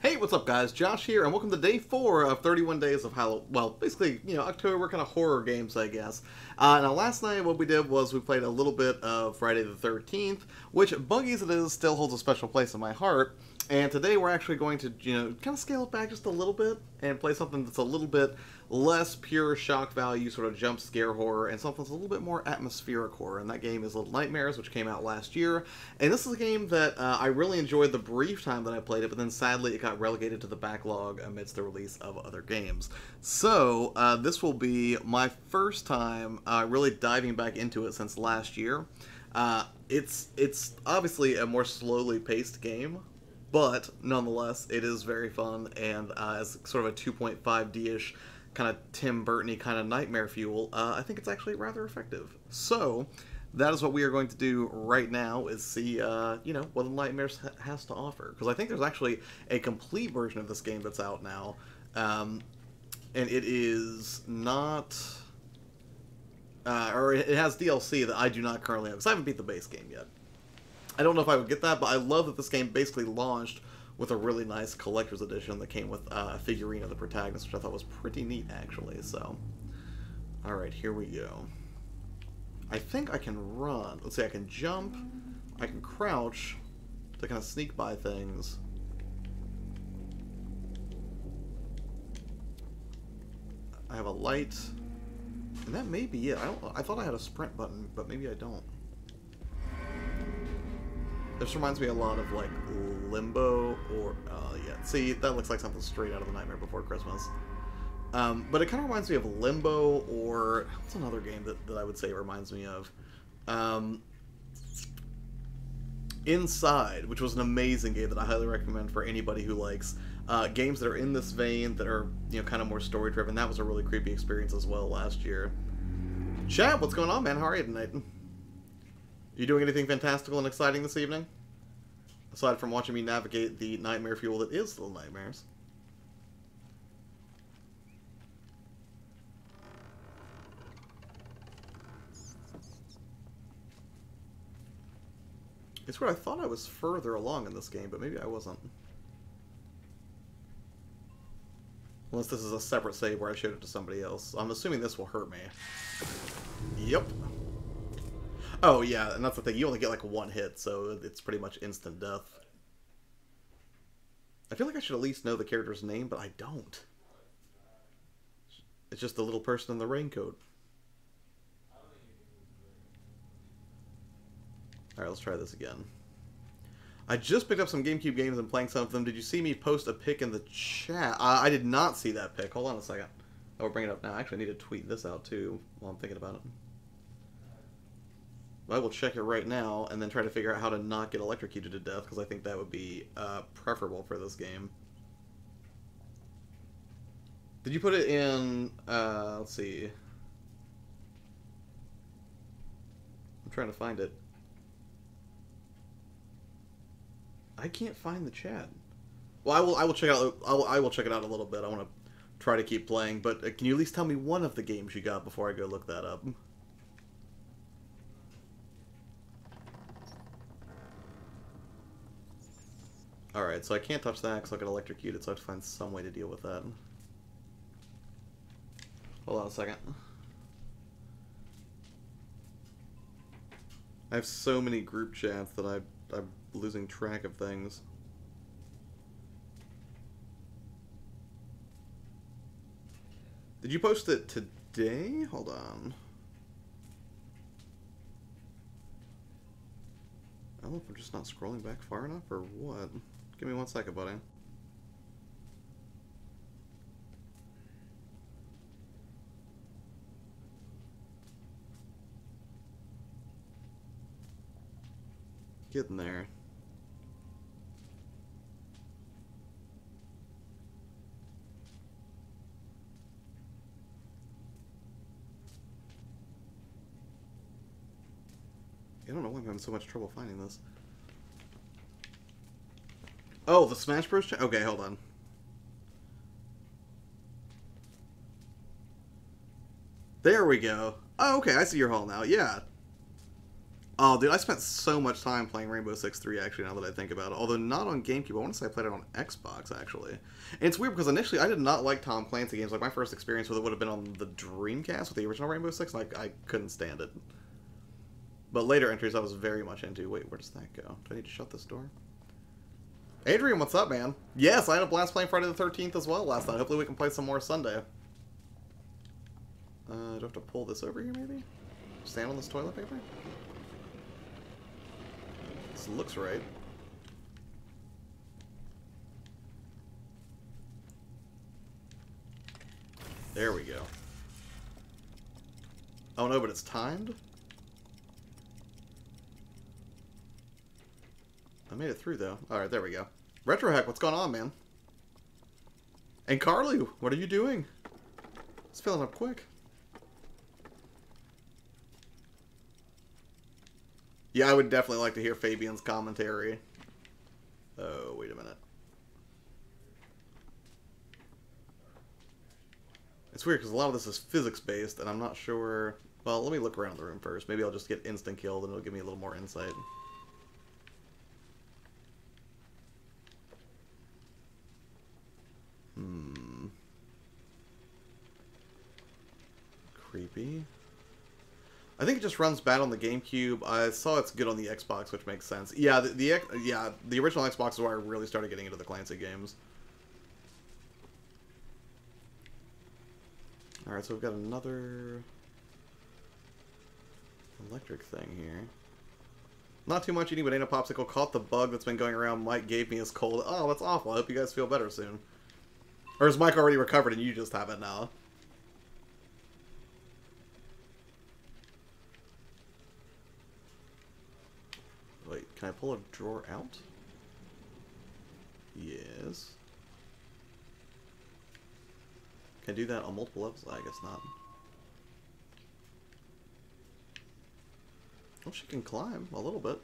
Hey, what's up, guys? Josh here, and welcome to day 4 of 31 days of Halloween. Well, basically, October kind of horror games, I guess. Now, last night, what we did was we played a little bit of Friday the 13th, which, buggy as it is, still holds a special place in my heart. And today, we're actually going to, kind of scale it back just a little bit and play something that's a little bit less pure shock value, sort of jump scare horror, and something that's a little bit more atmospheric horror. And that game is Little Nightmares, which came out last year. And this is a game that I really enjoyed the brief time that I played it, but then sadly it got relegated to the backlog amidst the release of other games. So this will be my first time really diving back into it since last year. It's obviously a more slowly paced game, but nonetheless it is very fun, and as sort of a 2.5D-ish kind of Tim Burton-y kind of nightmare fuel, I think it's actually rather effective. So that is what we are going to do right now, is see, what the Nightmares has to offer. Because I think there's actually a complete version of this game that's out now, and it is not, or it has DLC that I do not currently have, because I haven't beat the base game yet. I don't know if I would get that, but I love that this game basically launched with a really nice collector's edition that came with a figurine of the protagonist, which I thought was pretty neat, actually. So, alright, here we go. I think I can run. Let's see, I can jump, I can crouch to kind of sneak by things. I have a light, and that may be it. I thought I had a sprint button, but maybe I don't. This reminds me a lot of, like, Limbo, or, yeah, see, that looks like something straight out of The Nightmare Before Christmas. But it kind of reminds me of Limbo, or, what's another game that I would say it reminds me of? Inside, which was an amazing game that I highly recommend for anybody who likes games that are in this vein, that are, kind of more story-driven. That was a really creepy experience as well last year. Chad, what's going on, man? How are you tonight? You doing anything fantastical and exciting this evening? Aside from watching me navigate the nightmare fuel that is Little Nightmares. It's where I thought I was further along in this game, but maybe I wasn't. Unless this is a separate save where I showed it to somebody else. I'm assuming this will hurt me. Yep. Oh, yeah, and that's the thing. You only get, like, one hit, so it's pretty much instant death. I feel like I should at least know the character's name, but I don't. It's just the little person in the raincoat. Alright, let's try this again. I just picked up some GameCube games and playing some of them. Did you see me post a pic in the chat? I did not see that pic. Hold on a second. Oh, we'll bring it up now. Actually, I need to tweet this out, too, while I'm thinking about it. I will check it right now, and then try to figure out how to not get electrocuted to death, because I think that would be preferable for this game. Did you put it in, let's see. I'm trying to find it. I can't find the chat. Well, I will check it out. I will check it out a little bit. I want to try to keep playing, but can you at least tell me one of the games you got before I go look that up? Alright, so I can't touch that because I'll get electrocuted, so I have to find some way to deal with that. Hold on a second. I have so many group chats that I'm losing track of things. Did you post it today? Hold on. I don't know if I'm just not scrolling back far enough or what. Give me 1 second, buddy. Getting there. I don't know why I'm having so much trouble finding this. Oh, the Smash Bros. Chat? Okay, hold on. There we go. Oh, okay, I see your haul now. Yeah. Oh, dude, I spent so much time playing Rainbow Six 3, actually, now that I think about it. Although not on GameCube. I want to say I played it on Xbox, actually. And it's weird because initially I did not like Tom Clancy games. Like, my first experience with it would have been on the Dreamcast with the original Rainbow Six, and I couldn't stand it. But later entries I was very much into. Wait, where does that go? Do I need to shut this door? Adrian, what's up, man? Yes, I had a blast playing Friday the 13th as well last night. Hopefully we can play some more Sunday. Do I have to pull this over here, maybe? Stand on this toilet paper? This looks right. There we go. Oh no, but it's timed? I made it through, though. Alright, there we go. Retrohack, what's going on, man? And Carly, what are you doing? It's filling up quick. Yeah, I would definitely like to hear Fabian's commentary. Oh, wait a minute. It's weird because a lot of this is physics-based, and I'm not sure... Well, let me look around the room first. Maybe I'll just get instant-killed, and it'll give me a little more insight. Creepy. I think it just runs bad on the GameCube. I saw it's good on the Xbox, which makes sense. Yeah, the original Xbox is where I really started getting into the Clancy games. Alright, so we've got another electric thing here. Not too much eating, but ain't a popsicle. Caught the bug that's been going around. Mike gave me his cold. Oh, that's awful. I hope you guys feel better soon. Or is Mike already recovered and you just have it now? Wait, can I pull a drawer out? Yes. Can I do that on multiple levels? I guess not. Well, she can climb a little bit.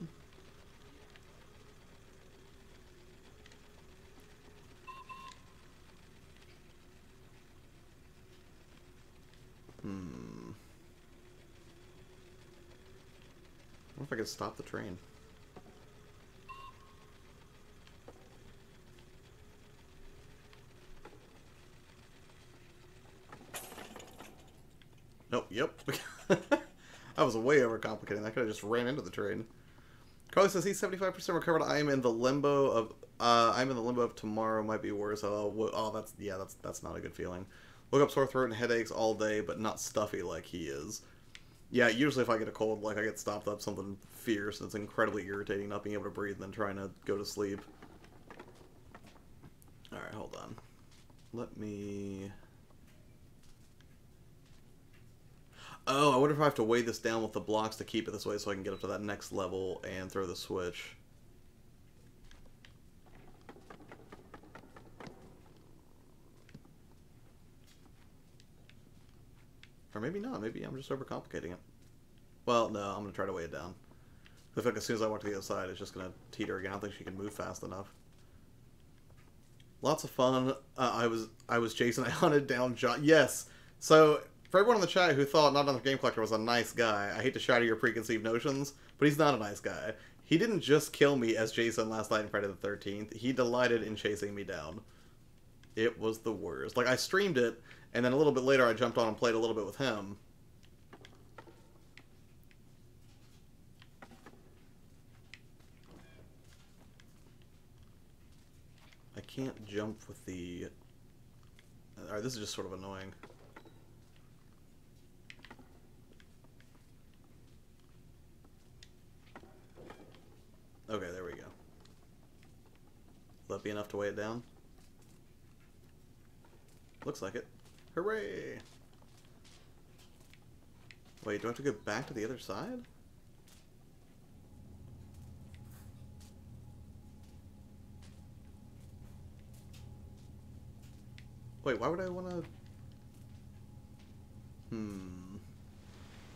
I wonder if I could stop the train. Nope, yep. I was way overcomplicating. I could have just ran into the train. Carly says he's 75% recovered. I am in the limbo of tomorrow might be worse. Oh, that's not a good feeling. Woke up sore throat and headaches all day, but not stuffy like he is. Yeah, usually if I get a cold, like I get stopped up something fierce, it's incredibly irritating not being able to breathe and then trying to go to sleep. Alright, hold on. Let me... Oh, I wonder if I have to weigh this down with the blocks to keep it this way so I can get up to that next level and throw the switch. Or maybe not. Maybe I'm just overcomplicating it. Well, no, I'm going to try to weigh it down. I feel like as soon as I walk to the other side, it's just going to teeter again. I don't think she can move fast enough. Lots of fun. I was Jason. I hunted down John. Yes. So, for everyone in the chat who thought Not Another Game Collector was a nice guy, I hate to shatter your preconceived notions, but he's not a nice guy. He didn't just kill me as Jason last night in Friday the 13th. He delighted in chasing me down. It was the worst. Like, I streamed it, and then a little bit later I jumped on and played a little bit with him. I can't jump with the... Alright, this is just sort of annoying. Okay, there we go. Will that be enough to weigh it down? Looks like it. Hooray! Wait, do I have to go back to the other side? Wait, why would I want to...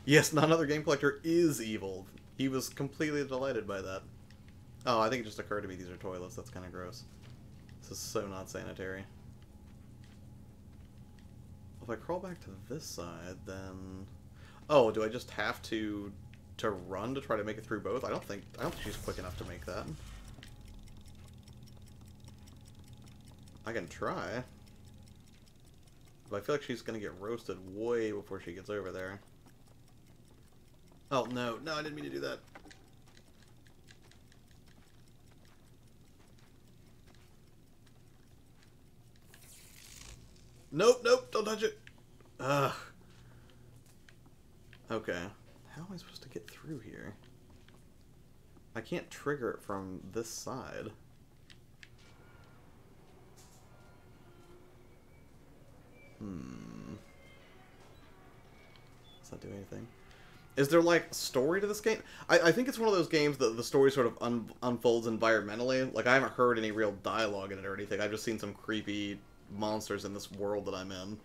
Yes, Not Another Game Collector is evil. He was completely delighted by that. Oh, I think it just occurred to me these are toilets. That's kind of gross. This is so not sanitary. If I crawl back to this side, then... Oh, do I just have to to run to try to make it through both? I don't think she's quick enough to make that. I can try. But I feel like she's gonna get roasted way before she gets over there. Oh, no. No, I didn't mean to do that. Nope, nope, don't touch it. Ugh. Okay. How am I supposed to get through here? I can't trigger it from this side. Does that do anything? Is there, like, story to this game? I think it's one of those games that the story sort of unfolds environmentally. Like, I haven't heard any real dialogue in it or anything. I've just seen some creepy monsters in this world that I'm in.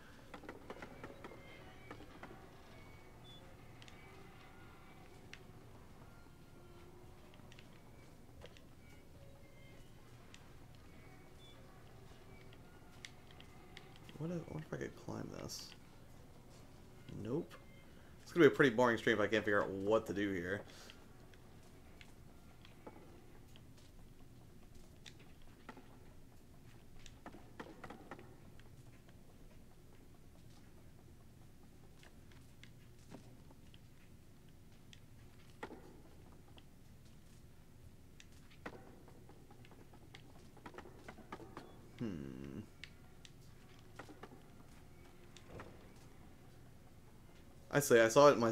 What if I could climb this? Nope. It's gonna be a pretty boring stream if I can't figure out what to do here. I say, I saw it in my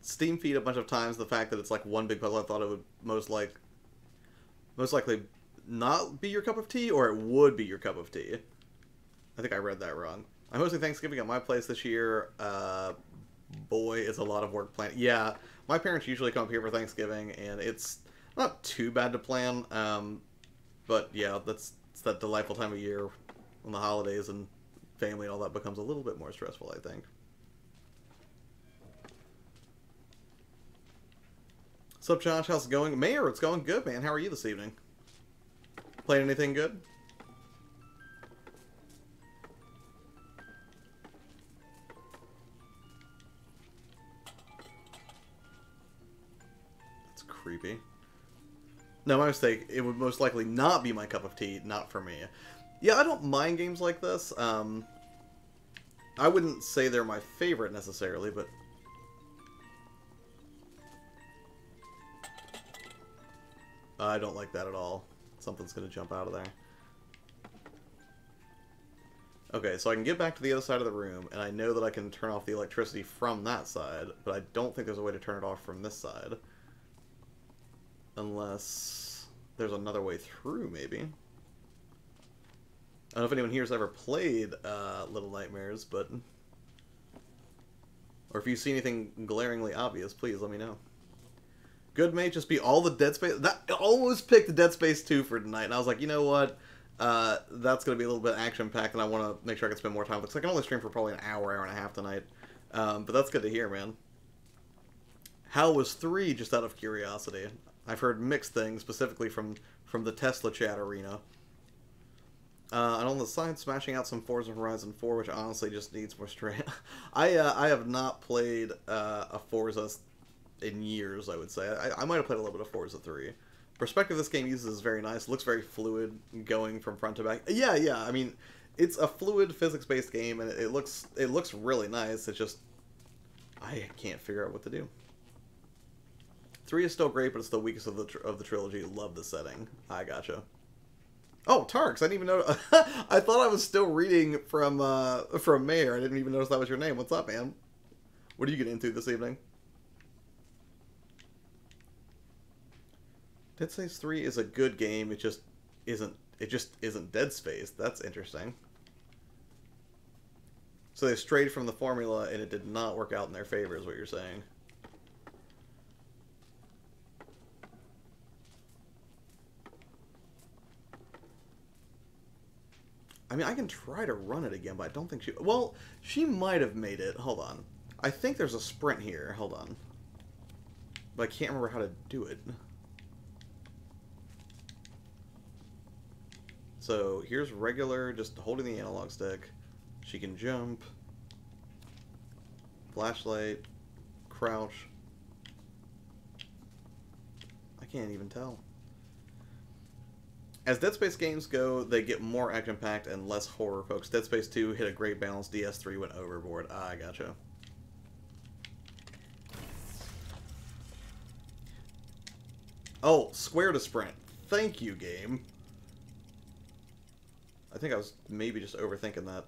Steam feed a bunch of times, the fact that it's like one big puzzle. I thought it would most likely not be your cup of tea, or it would be your cup of tea. I think I read that wrong. I'm hosting Thanksgiving at my place this year. Boy, it's a lot of work planning. Yeah, my parents usually come up here for Thanksgiving, and it's not too bad to plan. But yeah, it's that delightful time of year when the holidays and family and all that becomes a little bit more stressful, I think. What's up, Josh? How's it going? Mayor, it's going good, man. How are you this evening? Playing anything good? That's creepy. No, my mistake. It would most likely not be my cup of tea, not for me. Yeah, I don't mind games like this. I wouldn't say they're my favorite necessarily, but... I don't like that at all. Something's going to jump out of there. Okay, so I can get back to the other side of the room, and I know that I can turn off the electricity from that side, but I don't think there's a way to turn it off from this side. Unless there's another way through, maybe. I don't know if anyone here has ever played Little Nightmares, but... Or if you see anything glaringly obvious, please let me know. Good, mate, just be all the Dead Space... That almost picked the Dead Space 2 for tonight, and I was like, you know what? That's going to be a little bit action-packed, and I want to make sure I can spend more time with it, because I can only stream for probably an hour, hour and a half tonight. But that's good to hear, man. How was 3, just out of curiosity? I've heard mixed things, specifically from the Tesla chat arena. And on the side, smashing out some Forza Horizon 4, which honestly just needs more strength. I have not played a Forza in years, I would say. I might have played a little bit of Forza 3. Perspective this game uses is very nice. It looks very fluid, going from front to back. Yeah, I mean, it's a fluid, physics-based game, and it looks really nice. It's just, I can't figure out what to do. 3 is still great, but it's the weakest of the trilogy. Love the setting. I gotcha. Oh, Tarks, I didn't even know. I thought I was still reading from Mayor. I didn't even notice that was your name. What's up, man? What are you getting into this evening? Dead Space 3 is a good game. It just isn't Dead Space. That's interesting. So they strayed from the formula, and it did not work out in their favor, is what you're saying. I mean, I can try to run it again, but I don't think she... Well, she might have made it. Hold on. I think there's a sprint here. Hold on. But I can't remember how to do it. So, here's regular, just holding the analog stick. She can jump. Flashlight. Crouch. can't even tell. As Dead Space games go, they get more action-packed and less horror, folks. Dead Space 2 hit a great balance. DS3 went overboard. Ah, I gotcha. Oh, square to sprint. Thank you, game. I think I was maybe just overthinking that.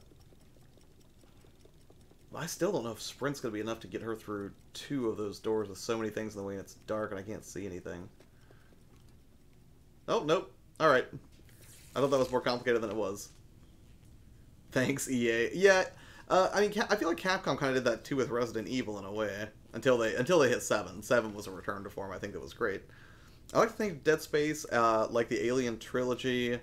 I still don't know if sprint's going to be enough to get her through 2 of those doors with so many things in the way and it's dark and I can't see anything. Oh, nope. Alright. I thought that was more complicated than it was. Thanks, EA. Yeah, I mean, I feel like Capcom kind of did that too with Resident Evil in a way. Until they hit 7. 7 was a return to form. I think that was great. I like to think Dead Space, like the Alien trilogy,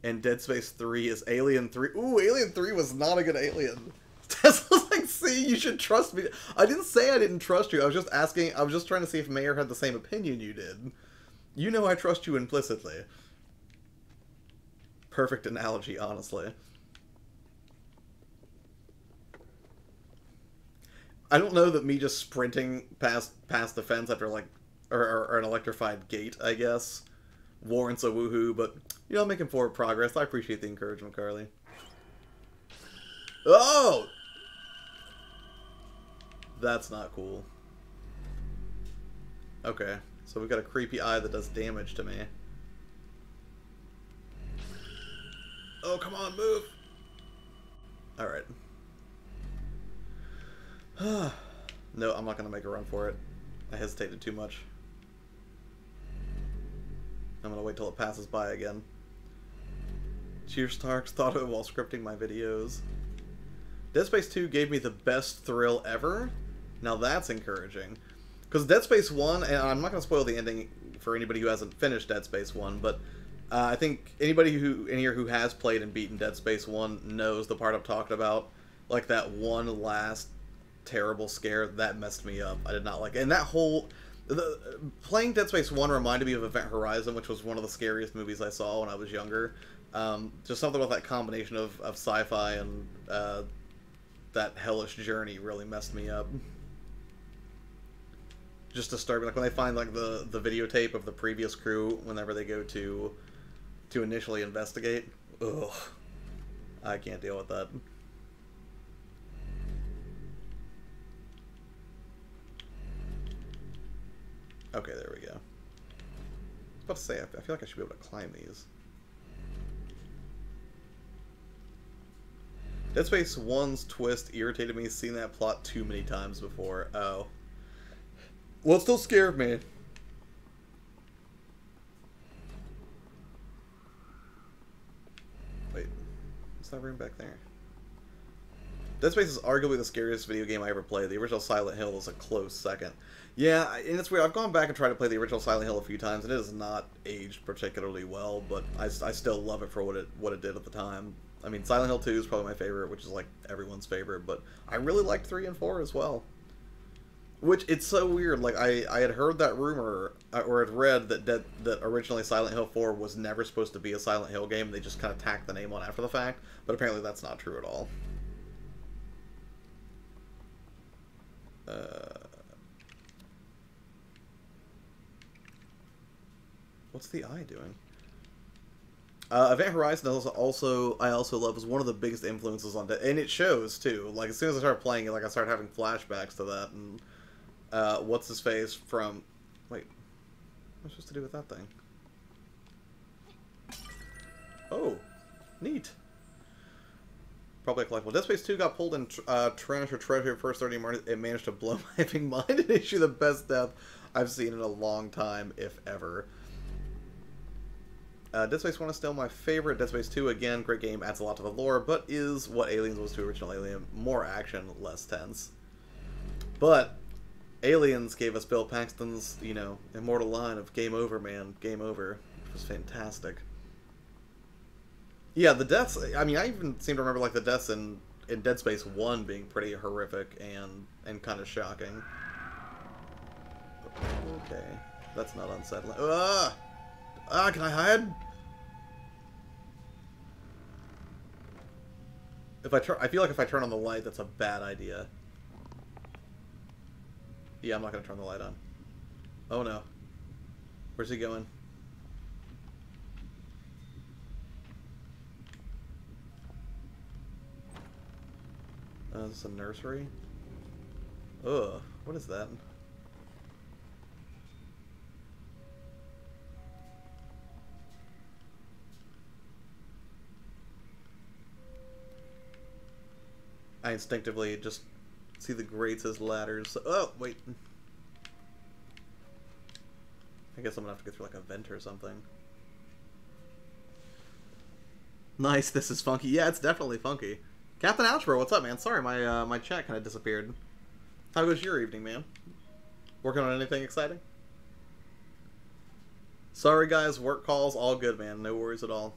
and Dead Space 3 is Alien 3. Ooh, Alien 3 was not a good Alien. Tesla's like, see, you should trust me. I didn't say I didn't trust you. I was just asking, I was just trying to see if Mayor had the same opinion you did. You know I trust you implicitly. Perfect analogy, honestly. I don't know that me just sprinting past the fence after, like, or an electrified gate, I guess, warrants a woohoo, but, you know, making forward progress. I appreciate the encouragement, Carly. Oh! That's not cool. Okay, so we've got a creepy eye that does damage to me. Oh, come on, move! Alright. No, I'm not going to make a run for it. I hesitated too much. I'm going to wait till it passes by again. Cheers, Starks. Thought of it while scripting my videos. Dead Space 2 gave me the best thrill ever. Now that's encouraging. Because Dead Space 1, and I'm not going to spoil the ending for anybody who hasn't finished Dead Space 1, but I think anybody in here who has played and beaten Dead Space 1 knows the part I'm talking about. Like that one last terrible scare, that messed me up. I did not like it. And that whole... playing Dead Space 1 reminded me of Event Horizon, which was one of the scariest movies I saw when I was younger. Just something about that combination of sci-fi and that hellish journey really messed me up. Just disturbing. Like when they find like the videotape of the previous crew whenever they go to initially investigate. Ugh. I can't deal with that. Okay, there we go. I was about to say, I feel like I should be able to climb these. Dead Space 1's twist irritated me. Seen that plot too many times before. Oh. Well, it still scared me. Wait. What's that room back there? Dead Space is arguably the scariest video game I ever played. The original Silent Hill is a close second. Yeah, and it's weird. I've gone back and tried to play the original Silent Hill a few times, and it has not aged particularly well, but I still love it for what it did at the time. I mean, Silent Hill 2 is probably my favorite, which is like everyone's favorite, but I really liked 3 and 4 as well. Which, it's so weird. Like, I had heard that rumor, or had read that originally Silent Hill 4 was never supposed to be a Silent Hill game. They just kind of tacked the name on after the fact, but apparently that's not true at all. What's the eye doing? Event Horizon I also love is one of the biggest influences on and it shows too. Like as soon as I started playing it, like I started having flashbacks to that. And what's his face from? Wait, what am I supposed to do with that thing? Oh, neat. Probably a collectible. Dead Space 2 got pulled in trash or treasure first 30 minutes. It managed to blow my effing mind and issue the best death I've seen in a long time, if ever. Dead Space 1 is still my favorite. Dead Space 2, again, great game, adds a lot to the lore, but is what Aliens was to original Alien. More action, less tense. But Aliens gave us Bill Paxton's, you know, immortal line of "Game over, man, game over," which was fantastic. Yeah, the deaths, I mean, I even seem to remember, like, the deaths in Dead Space 1 being pretty horrific and kind of shocking. Okay, that's not unsettling. Can I hide? I feel like if I turn on the light, that's a bad idea. Yeah, I'm not gonna turn the light on. Oh no. Where's he going? Is this a nursery? Ugh, what is that? I instinctively just see the grates as ladders. Oh, wait. I guess I'm gonna have to go through like a vent or something. Nice, this is funky. Yeah, it's definitely funky. Captain Ouchbro, what's up, man? Sorry, my chat kind of disappeared. How goes your evening, man? Working on anything exciting? Sorry, guys. Work calls, all good, man. No worries at all.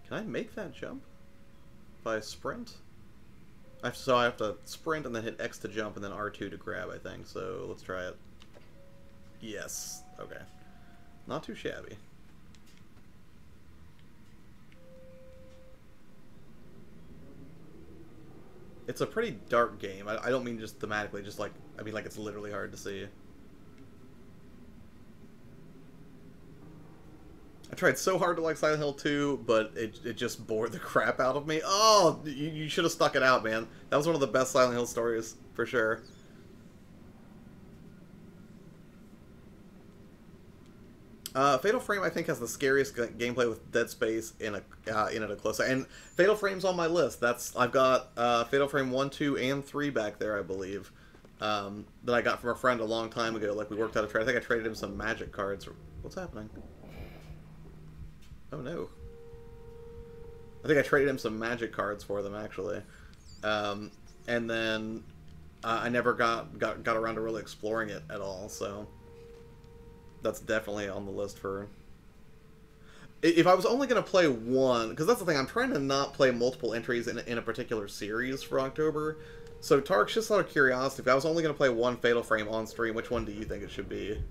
Can I make that jump? If I sprint? So I have to sprint and then hit X to jump and then R2 to grab, I think. So let's try it. Yes. Okay. Not too shabby. It's a pretty dark game. I don't mean just thematically, just like, I mean like it's literally hard to see. I tried so hard to like Silent Hill 2, but it just bored the crap out of me. Oh, you should have stuck it out, man. That was one of the best Silent Hill stories, for sure. Fatal Frame, I think, has the scariest gameplay with Dead Space in it a close. And Fatal Frame's on my list. I've got Fatal Frame 1, 2, and 3 back there, I believe. That I got from a friend a long time ago. Like, we worked out a trade. I think I traded him some magic cards. What's happening? Oh, no. I think I traded him some magic cards for them, actually. And then I never got around to really exploring it at all, so... That's definitely on the list for... If I was only going to play one... Because that's the thing, I'm trying to not play multiple entries in a particular series for October. So, Tark, just out of curiosity, if I was only going to play one Fatal Frame on stream, which one do you think it should be?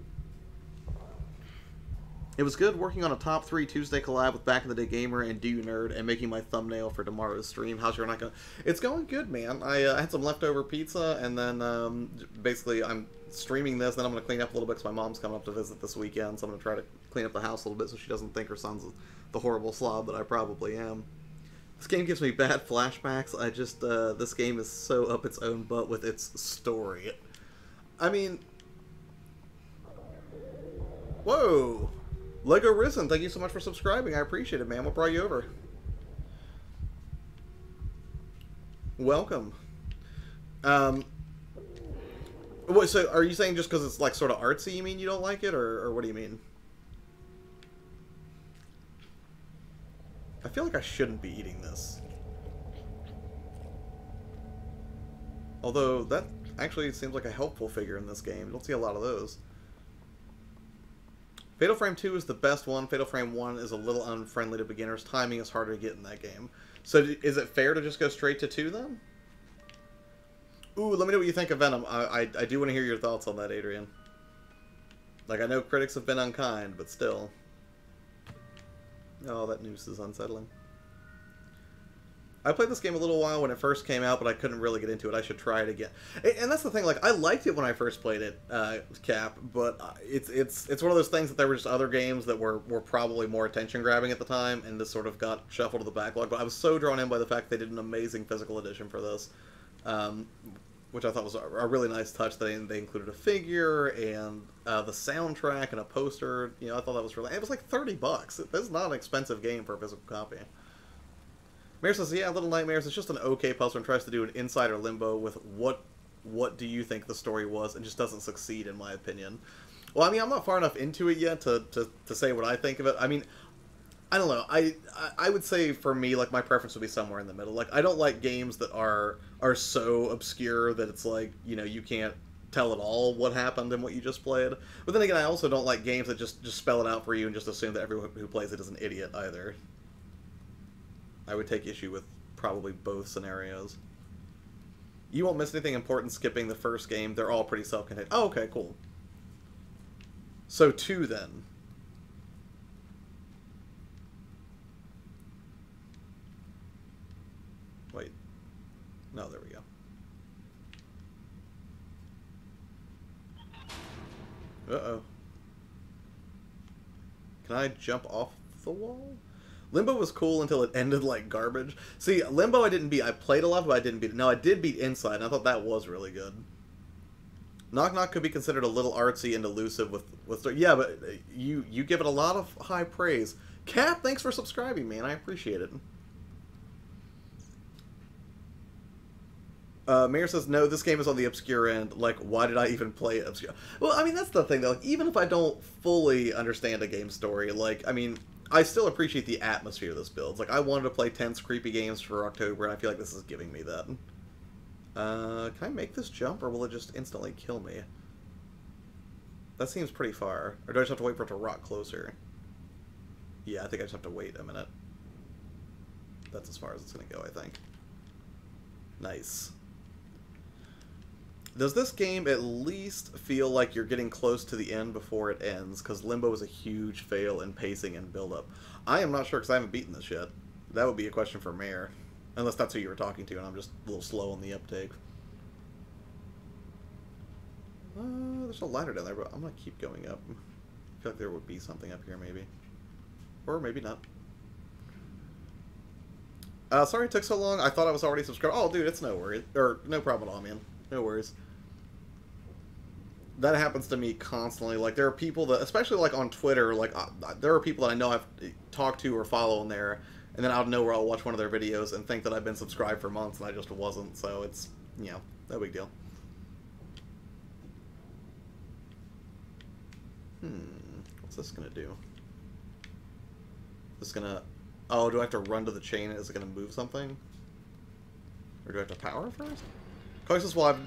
It was good working on a top 3 Tuesday collab with Back in the Day Gamer and Do You Nerd and making my thumbnail for tomorrow's stream. How's your night going? It's going good, man. I had some leftover pizza, and then basically I'm streaming this, then I'm going to clean up a little bit because my mom's coming up to visit this weekend, so I'm going to try to clean up the house a little bit so she doesn't think her son's the horrible slob that I probably am. This game gives me bad flashbacks. This game is so up its own butt with its story. I mean... Whoa! Lego Risen, thank you so much for subscribing. I appreciate it, man. What brought you over? Welcome. So are you saying just because it's like sort of artsy, you mean you don't like it, or what do you mean? I feel like I shouldn't be eating this. Although that actually seems like a helpful figure in this game. You don't see a lot of those. Fatal Frame 2 is the best one. Fatal Frame 1 is a little unfriendly to beginners. Timing is harder to get in that game. So is it fair to just go straight to 2 then? Ooh, let me know what you think of Venom. I do want to hear your thoughts on that, Adrian. Like, I know critics have been unkind, but still. Oh, that noose is unsettling. I played this game a little while when it first came out, but I couldn't really get into it. I should try it again. And that's the thing, like, I liked it when I first played it, Cap, but it's one of those things that there were just other games that were probably more attention-grabbing at the time, and this sort of got shuffled to the backlog. But I was so drawn in by the fact they did an amazing physical edition for this, which I thought was a really nice touch. They included a figure and the soundtrack and a poster. You know, I thought that was really... It was like $30. This is not an expensive game for a physical copy. Mayor says, yeah, Little Nightmares, it's just an okay puzzle and tries to do an Insider Limbo with what do you think the story was, and just doesn't succeed, in my opinion. Well, I mean, I'm not far enough into it yet to say what I think of it. I mean, I don't know. I would say, for me, like, my preference would be somewhere in the middle. Like, I don't like games that are so obscure that it's like, you know, you can't tell at all what happened in what you just played. But then again, I also don't like games that just spell it out for you and just assume that everyone who plays it is an idiot, either. I would take issue with probably both scenarios. You won't miss anything important skipping the first game. They're all pretty self-contained. Oh, okay, cool. So 2, then. Wait. No, there we go. Uh-oh. Can I jump off the wall? Limbo was cool until it ended like garbage. See, Limbo I didn't beat. I played a lot, but I didn't beat it. No, I did beat Inside, and I thought that was really good. Knock Knock could be considered a little artsy and elusive with yeah, but you give it a lot of high praise. Cap, thanks for subscribing, man. I appreciate it. Mayor says, no, this game is on the obscure end. Like, why did I even play it obscure? Well, I mean, that's the thing, though. Like, even if I don't fully understand a game's story, like, I mean, I still appreciate the atmosphere this builds. Like, I wanted to play tense, creepy games for October, and I feel like this is giving me that. Can I make this jump, or will it just instantly kill me? That seems pretty far. Or do I just have to wait for it to rock closer? Yeah, I think I just have to wait a minute. That's as far as it's going to go, I think. Nice. Does this game at least feel like you're getting close to the end before it ends? Because Limbo is a huge fail in pacing and build-up. I am not sure because I haven't beaten this yet. That would be a question for Mayor. Unless that's who you were talking to and I'm just a little slow on the uptake. There's a ladder down there, but I'm going to keep going up. I feel like there would be something up here, maybe. Or maybe not. Sorry it took so long. I thought I was already subscribed. Oh, dude, it's no worries. Or, no problem at all, man. No worries. That happens to me constantly. Like, there are people that, especially, like, on Twitter, like, there are people that I know I've talked to or follow on there, and then out of nowhere I'll watch one of their videos and think that I've been subscribed for months, and I just wasn't, so it's, you know, no big deal. What's this gonna do? This gonna... Oh, do I have to run to the chain? Is it gonna move something? Or do I have to power it first? Coexist will have...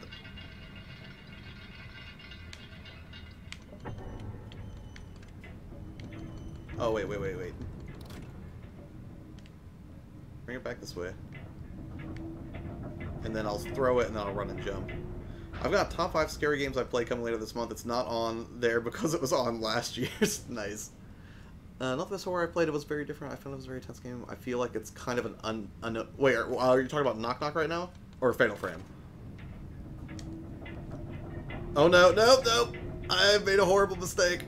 Oh, wait. Bring it back this way. And then I'll throw it, and then I'll run and jump. I've got top 5 scary games I play coming later this month. It's not on there because it was on last year's. Nice. Not this horror I played. It was very different. I found it was a very tense game. I feel like it's kind of an Wait, are you talking about Knock Knock right now? Or Fatal Frame? Oh, no. I made a horrible mistake.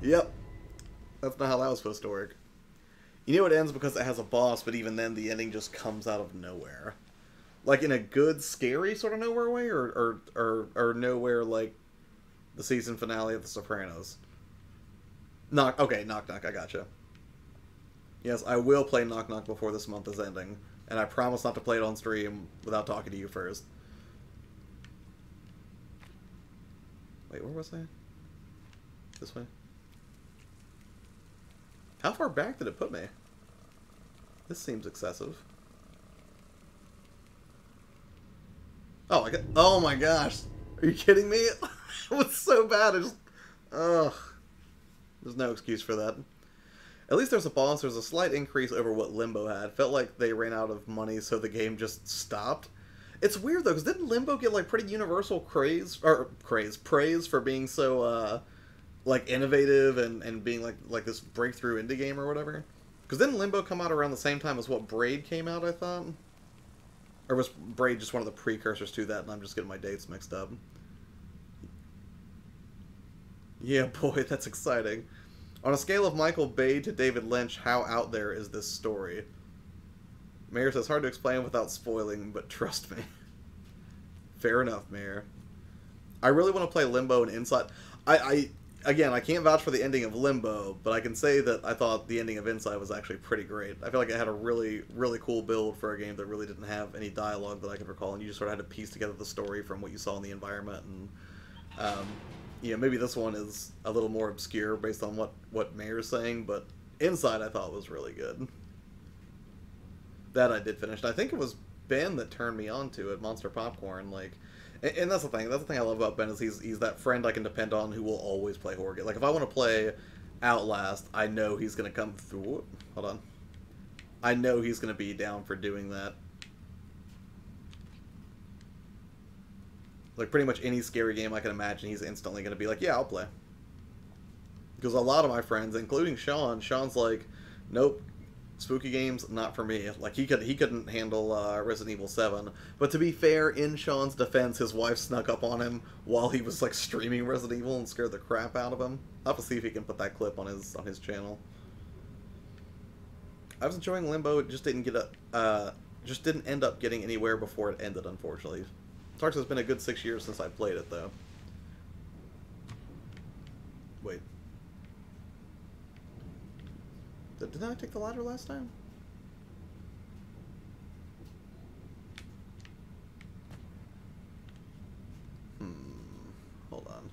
Yep. That's not how that was supposed to work. You know it ends because it has a boss, but even then the ending just comes out of nowhere. Like in a good, scary sort of nowhere way, or nowhere like the season finale of The Sopranos. Knock Knock, I gotcha. Yes, I will play Knock Knock before this month is ending, and I promise not to play it on stream without talking to you first. Wait, where was I? This way? How far back did it put me? This seems excessive. Oh my gosh. Are you kidding me? It was so bad. Ugh. There's no excuse for that. At least there's a boss. There's a slight increase over what Limbo had. Felt like they ran out of money, so the game just stopped. It's weird, though, because didn't Limbo get, like, pretty universal praise for being so, like, innovative and being, like this breakthrough indie game or whatever? Because didn't Limbo come out around the same time as what Braid came out, I thought? Or was Braid just one of the precursors to that, and I'm just getting my dates mixed up? Yeah, boy, that's exciting. On a scale of Michael Bay to David Lynch, how out there is this story? Mayor says, hard to explain without spoiling, but trust me. Fair enough, Mayor. I really want to play Limbo and Inside. Again, I can't vouch for the ending of Limbo, but I can say that I thought the ending of Inside was actually pretty great. I feel like it had a really, really cool build for a game that really didn't have any dialogue that I could recall, and you just sort of had to piece together the story from what you saw in the environment, and, you know, maybe this one is a little more obscure based on what Mayor's saying, but Inside I thought was really good. That I did finish. And I think it was Ben that turned me on to it, Monster Popcorn, like... And that's the thing. That's the thing I love about Ben is he's that friend I can depend on who will always play horror games. Like, if I want to play Outlast, I know he's going to come through... Hold on. I know he's going to be down for doing that. Like, pretty much any scary game I can imagine, he's instantly going to be like, yeah, I'll play. Because a lot of my friends, including Sean's like, nope, Spooky games, not for me. Like, he couldn't handle Resident Evil 7. But to be fair, in Sean's defense, his wife snuck up on him while he was, like, streaming Resident Evil and scared the crap out of him. I'll have to see if he can put that clip on his channel. I was enjoying Limbo, it just didn't just didn't end up getting anywhere before it ended, unfortunately. Tarks has been a good 6 years since I played it, though. Wait. Didn't I take the ladder last time? Hold on.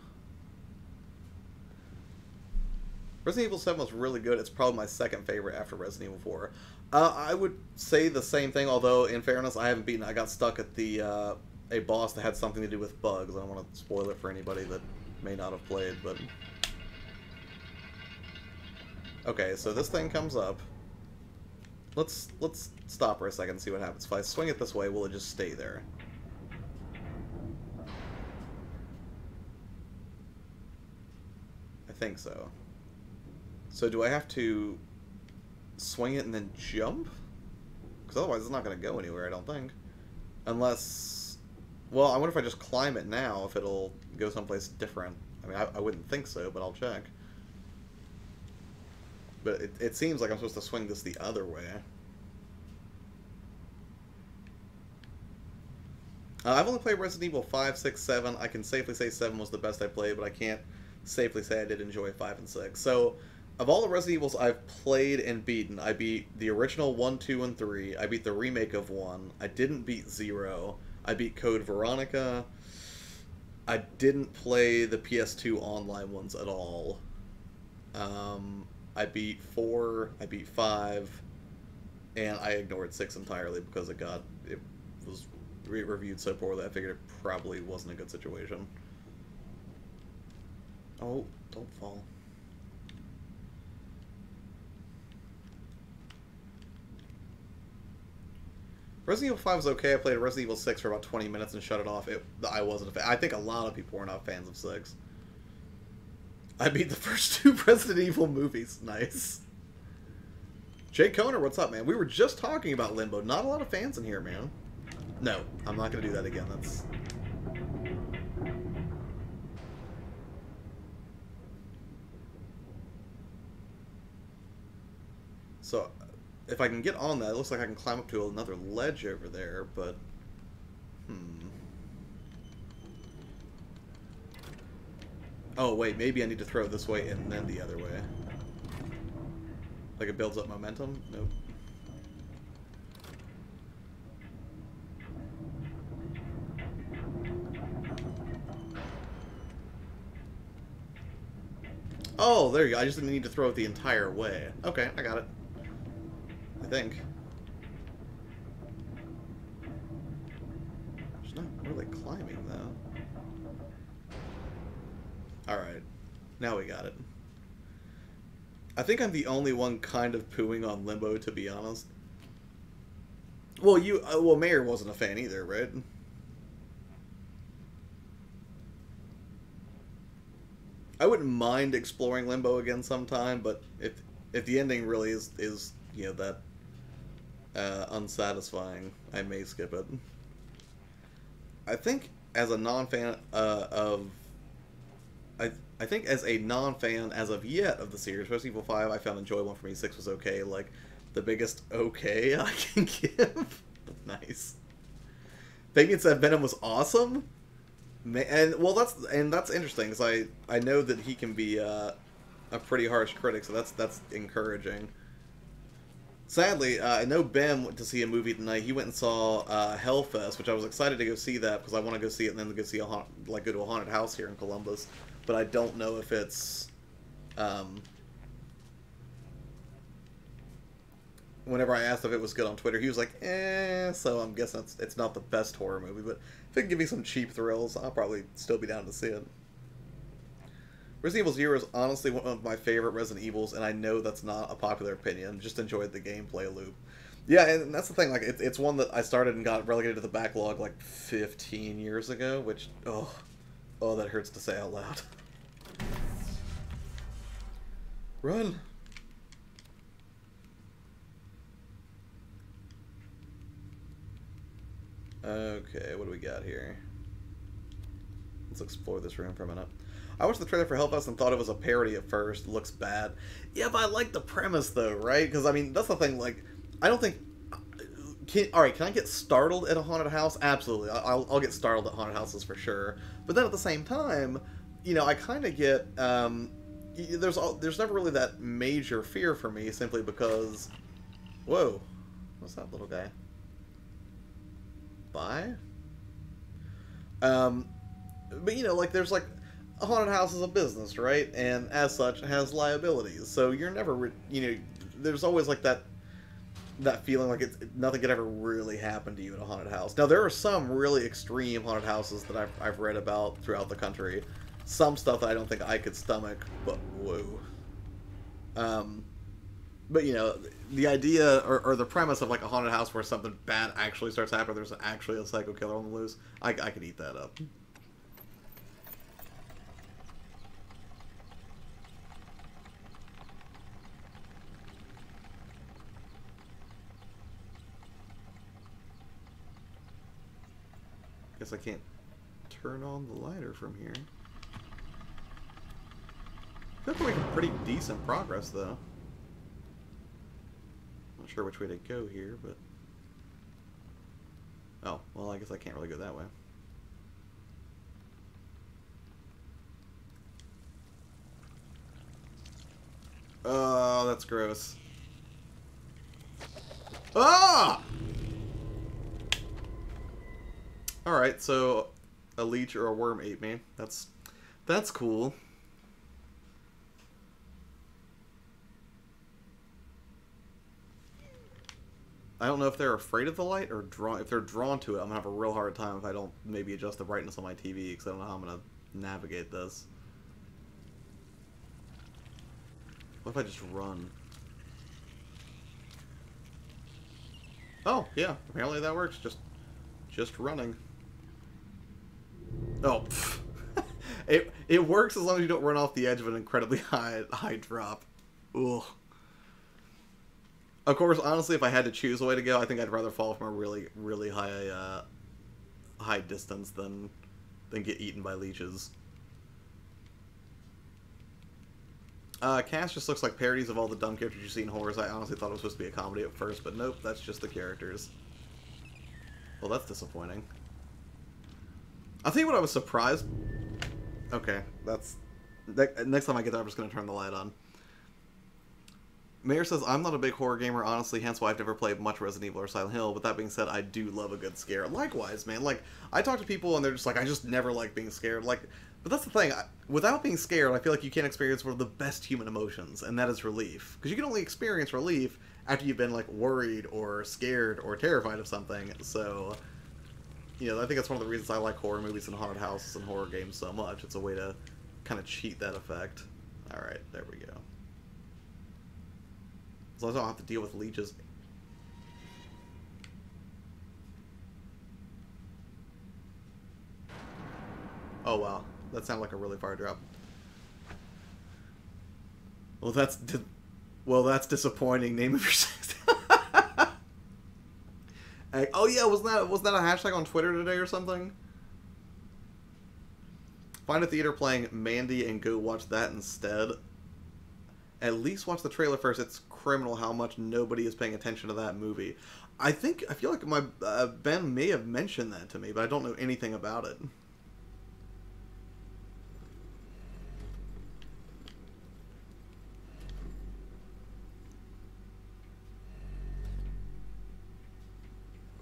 Resident Evil 7 was really good. It's probably my second favorite after Resident Evil 4. I would say the same thing, although, in fairness, I haven't beaten it. I got stuck at the a boss that had something to do with bugs. I don't want to spoil it for anybody that may not have played, but... Okay, so this thing comes up. Let's stop for a second and see what happens. If I swing it this way, will it just stay there? I think so. So do I have to swing it and then jump? Because otherwise it's not going to go anywhere, I don't think. Unless... Well, I wonder if I just climb it now, if it'll go someplace different. I mean, I wouldn't think so, but I'll check. But it seems like I'm supposed to swing this the other way. I've only played Resident Evil 5, 6, 7. I can safely say 7 was the best I played, but I can't safely say I did enjoy 5 and 6. So, of all the Resident Evils I've played and beaten, I beat the original 1, 2, and 3. I beat the remake of 1. I didn't beat 0. I beat Code Veronica. I didn't play the PS2 online ones at all. I beat 4, I beat 5, and I ignored 6 entirely because it was reviewed so poorly I figured it probably wasn't a good situation. Oh, don't fall. Resident Evil 5 was okay. I played Resident Evil 6 for about 20 minutes and shut it off. I wasn't a fan. I think a lot of people were not fans of 6. I beat the first 2 Resident Evil movies. Nice. Jay Koner, what's up, man? We were just talking about Limbo. Not a lot of fans in here, man. No, I'm not going to do that again. That's... So, if I can get on that, it looks like I can climb up to another ledge over there, but... Oh, wait, maybe I need to throw it this way and then the other way. Like it builds up momentum? Nope. Oh, there you go. I just didn't need to throw it the entire way. Okay, I got it. I think. It's not really climbing, though. Alright. Now we got it. I think I'm the only one kind of pooing on Limbo, to be honest. Well, well, Mayor wasn't a fan either, right? I wouldn't mind exploring Limbo again sometime, but if the ending really is you know, that unsatisfying, I may skip it. I think as a non-fan I think as a non-fan as of yet of the series, Resident Evil 5 I found enjoyable. For me, 6 was okay, like the biggest okay I can give. Nice. Fabian said Venom was awesome. And well, that's interesting because I know that he can be a pretty harsh critic, so that's encouraging. Sadly, I know Ben went to see a movie tonight. He went and saw Hellfest, which I was excited to go see that because I want to go see it and then go see go to a haunted house here in Columbus. But I don't know if it's whenever I asked if it was good on Twitter, he was like, eh, so I'm guessing it's not the best horror movie, but if it can give me some cheap thrills, I'll probably still be down to see it. Resident Evil 0 is honestly one of my favorite Resident Evils, and I know that's not a popular opinion. Just enjoyed the gameplay loop. Yeah, and that's the thing, like, it's one that I started and got relegated to the backlog like 15 years ago, which, oh, that hurts to say out loud. Run! Okay, what do we got here? Let's explore this room for a minute. I watched the trailer for Hellfest and thought it was a parody at first. It looks bad. Yeah, but I like the premise, though, right? Because, I mean, that's the thing, like, I don't think... Alright, can I get startled at a haunted house? Absolutely. I'll get startled at haunted houses for sure. But then at the same time, you know, I kind of get... there's never really that major fear for me, simply because... Whoa. What's that little guy? Bye? But, you know, like, there's, like... A haunted house is a business, right? And as such, has liabilities. So you're never, you know, there's always like that feeling like nothing could ever really happen to you in a haunted house. Now there are some really extreme haunted houses that I've read about throughout the country. Some stuff that I don't think I could stomach, but whoa. But you know, the idea or the premise of like a haunted house where something bad actually starts happening, there's actually a psycho killer on the loose, I could eat that up. Guess I can't turn on the lighter from here. I feel like we're making pretty decent progress, though. Not sure which way to go here, but... Oh, well, I guess I can't really go that way. Oh, that's gross. Ah! Alright, so a leech or a worm ate me. That's cool. I don't know if they're afraid of the light or if they're drawn to it. I'm gonna have a real hard time if I don't maybe adjust the brightness on my TV, because I don't know how I'm gonna navigate this. What if I just run? Oh, yeah, apparently that works. Just running. Oh, it works as long as you don't run off the edge of an incredibly high drop. Ugh. Of course, honestly, if I had to choose a way to go, I think I'd rather fall from a really high distance than get eaten by leeches. Cast just looks like parodies of all the dumb characters you see in horrors. I honestly thought it was supposed to be a comedy at first, but nope, that's just the characters. Well, that's disappointing. I'll tell you what I was surprised... Okay, that's... Next time I get there, I'm just going to turn the light on. Mayor says, I'm not a big horror gamer, honestly, hence why I've never played much Resident Evil or Silent Hill, but that being said, I do love a good scare. Likewise, man, like, I talk to people and they're just like, I just never like being scared, like, but that's the thing, without being scared, I feel like you can't experience one of the best human emotions, and that is relief. Because you can only experience relief after you've been, like, worried or scared or terrified of something, so, you know, I think that's one of the reasons I like horror movies and haunted houses and horror games so much. It's a way to kind of cheat that effect. Alright, there we go. As long as I don't have to deal with leeches. Oh wow, that sounded like a really far drop. Well, that's disappointing. Name of your sex. Oh yeah, wasn't that a hashtag on Twitter today or something? Find a theater playing Mandy and go watch that instead. At least watch the trailer first. It's criminal how much nobody is paying attention to that movie. I feel like my Ben may have mentioned that to me, but I don't know anything about it.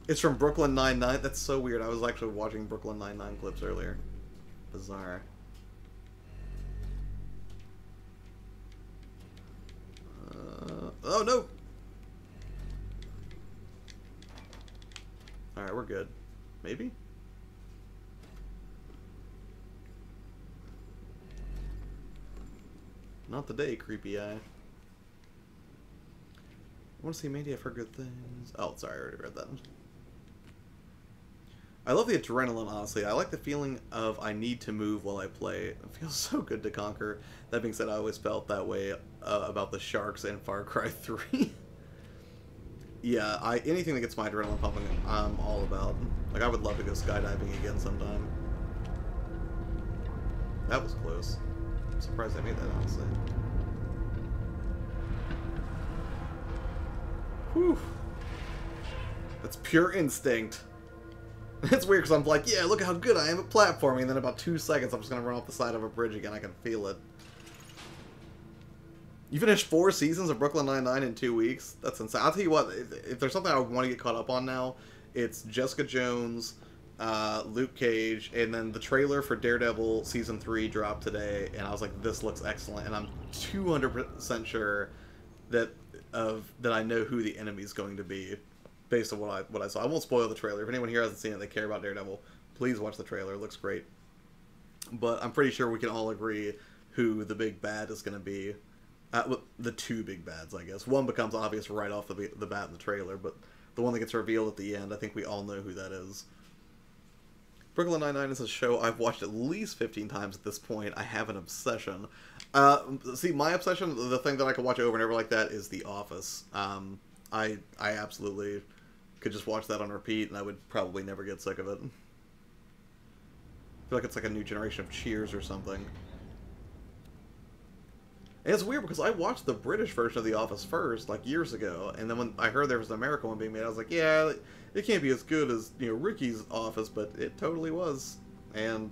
It's from Brooklyn Nine-Nine. That's so weird. I was actually watching Brooklyn Nine-Nine clips earlier. Bizarre. Oh no! Alright, we're good. Maybe? Not today, creepy eye. I want to see Mandy. I've heard good things. Oh, sorry, I already read that. I love the adrenaline, honestly. I like the feeling of I need to move while I play. It feels so good to conquer. That being said, I always felt that way about the sharks in Far Cry 3. Yeah, anything that gets my adrenaline pumping, I'm all about. Like, I would love to go skydiving again sometime. That was close. I'm surprised I made that, honestly. Whew. That's pure instinct. It's weird because I'm like, yeah, look how good I am at platforming, and then about 2 seconds I'm just going to run off the side of a bridge again. I can feel it. You finished 4 seasons of Brooklyn Nine-Nine in 2 weeks? That's insane. I'll tell you what, if there's something I want to get caught up on now, it's Jessica Jones, Luke Cage, and then the trailer for Daredevil Season 3 dropped today, and I was like, this looks excellent, and I'm 200% sure that I know who the enemy's going to be, based on what I saw. I won't spoil the trailer. If anyone here hasn't seen it, they care about Daredevil, please watch the trailer. It looks great. But I'm pretty sure we can all agree who the big bad is going to be. The 2 big bads, I guess. One becomes obvious right off the bat in the trailer, but the one that gets revealed at the end, I think we all know who that is. Brooklyn Nine-Nine is a show I've watched at least 15 times at this point. I have an obsession. See, my obsession, the thing that I can watch over and over like that, is The Office. I absolutely could just watch that on repeat, and I would probably never get sick of it. I feel like it's like a new generation of Cheers or something. And it's weird because I watched the British version of The Office first, like years ago, and then when I heard there was an American one being made, I was like, yeah, it can't be as good as, you know, Ricky's Office, but it totally was. And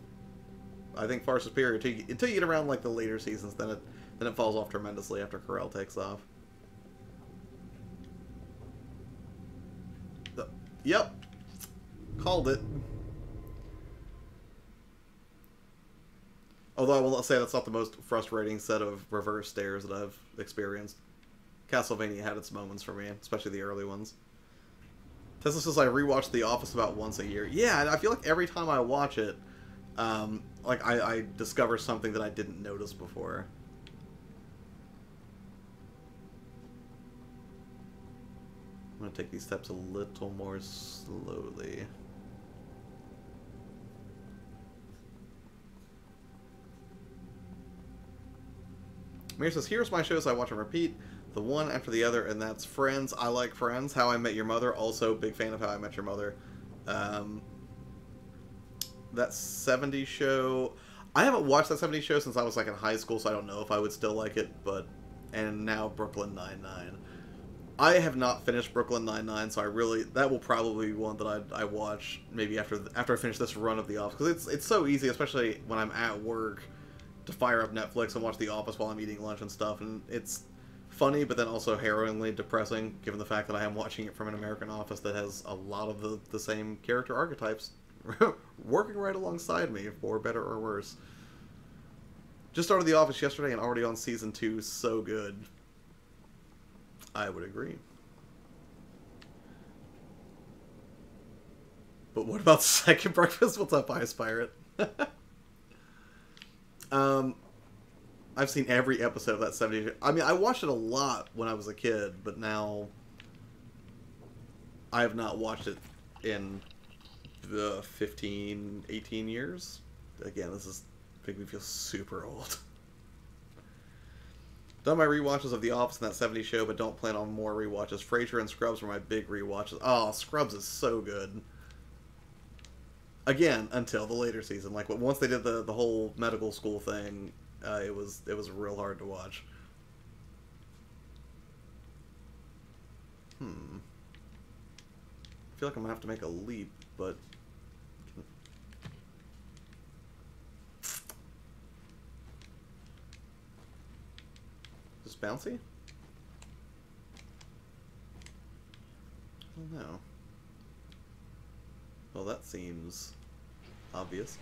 I think far superior until you get around like the later seasons, then it falls off tremendously after Carell takes off. Yep. Called it. Although I will not say that's not the most frustrating set of reverse stares that I've experienced. Castlevania had its moments for me, especially the early ones. Tesla says I rewatch The Office about once a year. Yeah, and I feel like every time I watch it, like I discover something that I didn't notice before. I'm going to take these steps a little more slowly. Mir says, here's my shows I watch and repeat, the one after the other, and that's Friends. I like Friends. How I Met Your Mother, also big fan of How I Met Your Mother. That 70s show, I haven't watched that 70s show since I was like in high school, so I don't know if I would still like it, but, and now Brooklyn Nine-Nine. I have not finished Brooklyn Nine-Nine, so that will probably be one that I watch maybe after I finish this run of The Office, because it's so easy, especially when I'm at work, to fire up Netflix and watch The Office while I'm eating lunch and stuff, and it's funny, but then also harrowingly depressing, given the fact that I am watching it from an American office that has a lot of the same character archetypes working right alongside me, for better or worse. Just started The Office yesterday and already on season 2, so good. I would agree. But what about Second Breakfast? What's up, Ice Pirate? I've seen every episode of that 70s. I mean, I watched it a lot when I was a kid, but now I have not watched it in the 15, 18 years. Again, this is making me feel super old. Done my rewatches of The Office and that 70s show, but don't plan on more rewatches. Frasier and Scrubs were my big rewatches. Oh, Scrubs is so good. Again, until the later season. Like, once they did the whole medical school thing, it was real hard to watch. I feel like I'm gonna have to make a leap, but just bouncy? I don't know. Well, that seems obvious.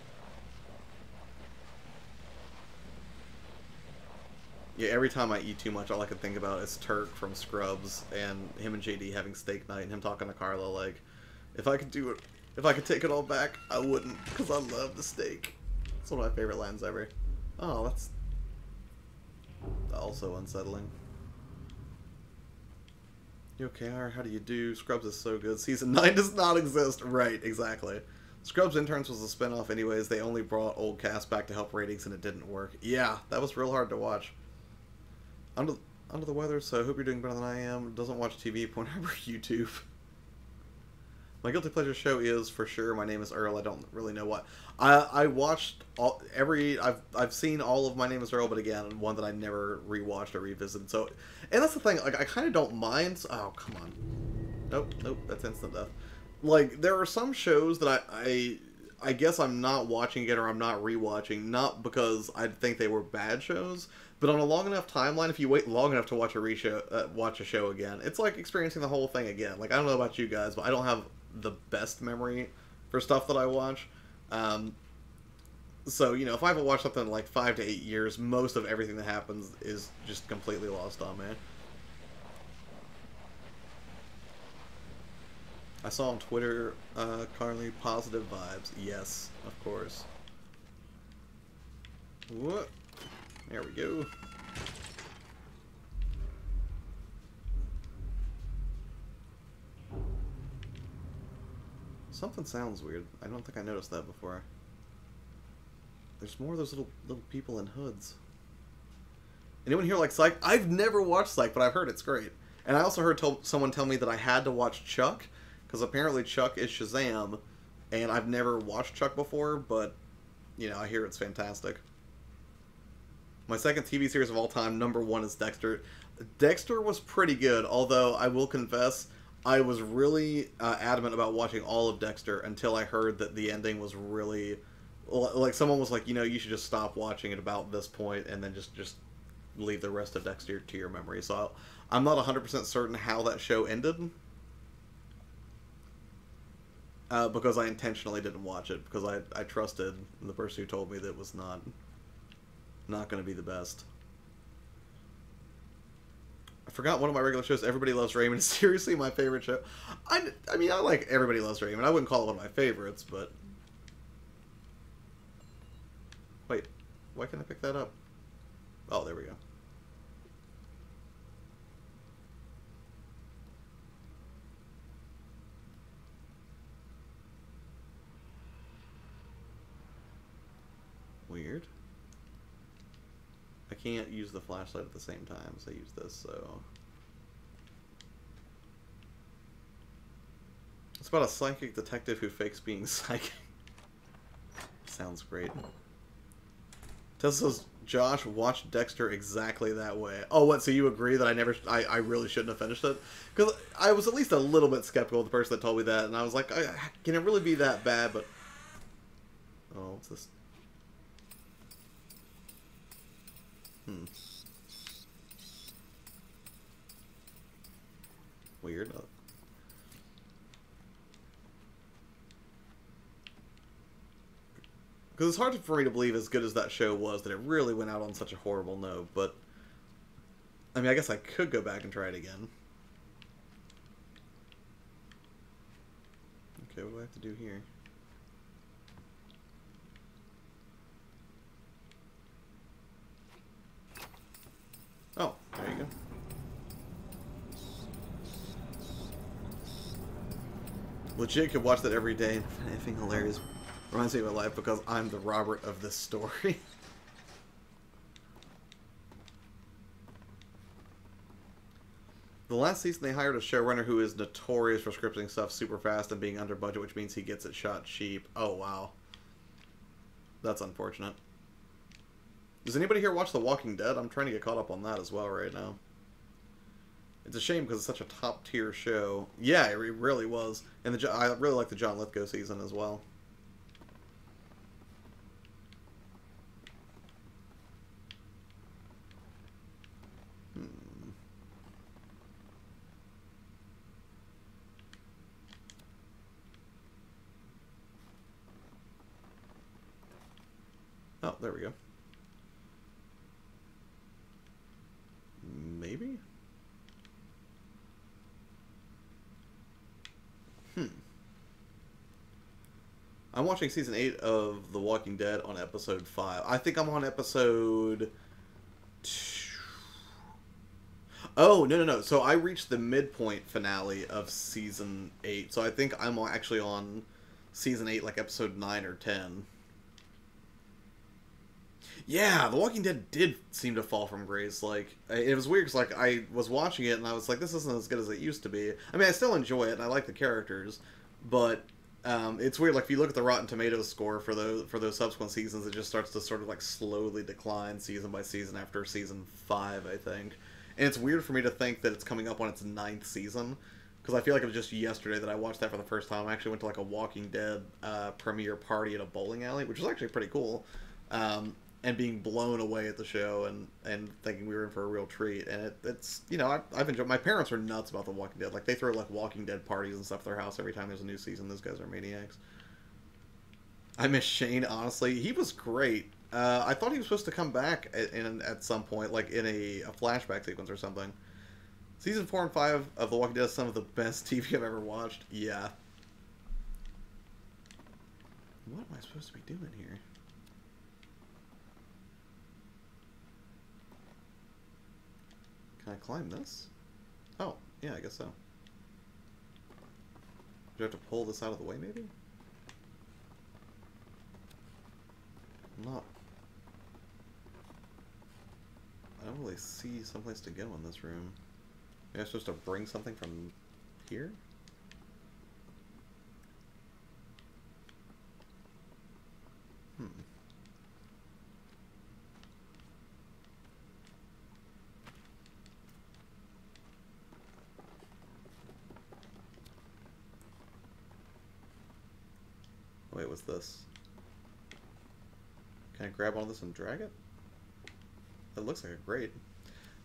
Yeah, every time I eat too much, all I can think about is Turk from Scrubs and him and JD having steak night and him talking to Carla like, if I could do it, if I could take it all back, I wouldn't, because I love the steak. It's one of my favorite lines ever. Oh, that's also unsettling. You okay, R? How do you do? Scrubs is so good. Season 9 does not exist. Right, exactly. Scrubs Interns was a spinoff anyways. They only brought old cast back to help ratings and it didn't work. Yeah, that was real hard to watch. under the weather, so I hope you're doing better than I am. Doesn't watch TV, Pornhub, or YouTube. My guilty pleasure show is, for sure, My Name is Earl. I don't really know what. I watched I've seen all of My Name is Earl, but again, one that I never rewatched or revisited. So, and that's the thing, like, I kind of don't mind. Oh, come on. Nope, that's instant death. Like, there are some shows that I guess I'm not watching again or I'm not rewatching, not because I think they were bad shows, but on a long enough timeline, if you wait long enough to watch a show again, it's like experiencing the whole thing again. Like, I don't know about you guys, but I don't have the best memory for stuff that I watch. So, you know, if I haven't watched something in like 5 to 8 years, most of everything that happens is just completely lost on me. I saw on Twitter, currently positive vibes. Yes, of course. What? There we go. Something sounds weird. I don't think I noticed that before. There's more of those little people in hoods. Anyone here like Psych? I've never watched Psych, but I've heard it's great. And I also heard someone tell me that I had to watch Chuck, because apparently Chuck is Shazam, and I've never watched Chuck before, but, you know, I hear it's fantastic. My second TV series of all time, #1, is Dexter. Dexter was pretty good, although I will confess, I was really adamant about watching all of Dexter until I heard that the ending was really... Like, someone was like, you know, you should just stop watching it about this point and then just leave the rest of Dexter to your memory. So I'm not 100% certain how that show ended. Because I intentionally didn't watch it, because I trusted the person who told me that it was not going to be the best. I forgot one of my regular shows, Everybody Loves Raymond, is seriously my favorite show. I mean, I like Everybody Loves Raymond. I wouldn't call it one of my favorites, but... Wait, why can't I pick that up? Oh, there we go. Weird. I can't use the flashlight at the same time, so I use this, so... It's about a psychic detective who fakes being psychic. Sounds great. Tesla says, Josh watched Dexter exactly that way. Oh, what, so you agree that I really shouldn't have finished it? Because I was at least a little bit skeptical of the person that told me that, and I was like, can it really be that bad? But... Oh, what's this? Weird. Because it's hard for me to believe, as good as that show was, that it really went out on such a horrible note, but... I mean, I guess I could go back and try it again. Okay, what do I have to do here? Oh, there you go. Legit could watch that every day and find anything hilarious. Reminds me of my life because I'm the Robert of this story. The last season they hired a showrunner who is notorious for scripting stuff super fast and being under budget, which means he gets it shot cheap. Oh, wow. That's unfortunate. Does anybody here watch The Walking Dead? I'm trying to get caught up on that as well right now. It's a shame because it's such a top-tier show. Yeah, it really was. And I really like the John Lithgow season as well. Oh, there we go. Maybe? I'm watching season 8 of The Walking Dead on episode 5. I think I'm on episode 2. Oh, no. So I reached the midpoint finale of season 8. So I think I'm actually on season 8, like episode 9 or 10. Yeah, The Walking Dead did seem to fall from grace. Like, it was weird because, like, I was watching it and I was like, this isn't as good as it used to be. I mean, I still enjoy it and I like the characters, but it's weird. Like, if you look at the Rotten Tomatoes score for those subsequent seasons, it just starts to sort of like slowly decline season by season after season 5, I think. And it's weird for me to think that it's coming up on its 9th season. Because I feel like it was just yesterday that I watched that for the first time. I actually went to like a Walking Dead premiere party at a bowling alley, which was actually pretty cool. And being blown away at the show and thinking we were in for a real treat. And it's, you know, I've enjoyed. My parents are nuts about The Walking Dead. Like, they throw like Walking Dead parties and stuff at their house every time there's a new season. Those guys are maniacs. I miss Shane, honestly. He was great. I thought he was supposed to come back at some point, like in a flashback sequence or something. Season 4 and 5 of The Walking Dead is some of the best TV I've ever watched. Yeah. What am I supposed to be doing here? Can I climb this? Oh, yeah, I guess so. Do I have to pull this out of the way, maybe? I'm not... I don't really see someplace to go in this room. Am I supposed to bring something from here? Hmm. Wait, what's this? Can I grab all this and drag it? That looks like a grate.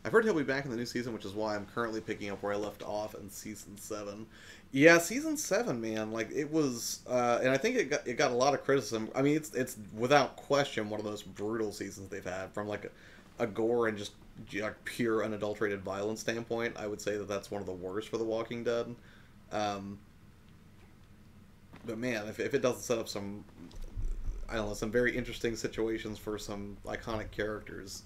I've heard he'll be back in the new season, which is why I'm currently picking up where I left off in season 7. Yeah, season 7, man, like it was, and I think it got a lot of criticism. I mean, it's without question one of the most brutal seasons they've had from like a gore and just like pure unadulterated violence standpoint. I would say that that's one of the worst for The Walking Dead. But man, if it doesn't set up some, I don't know, some very interesting situations for some iconic characters.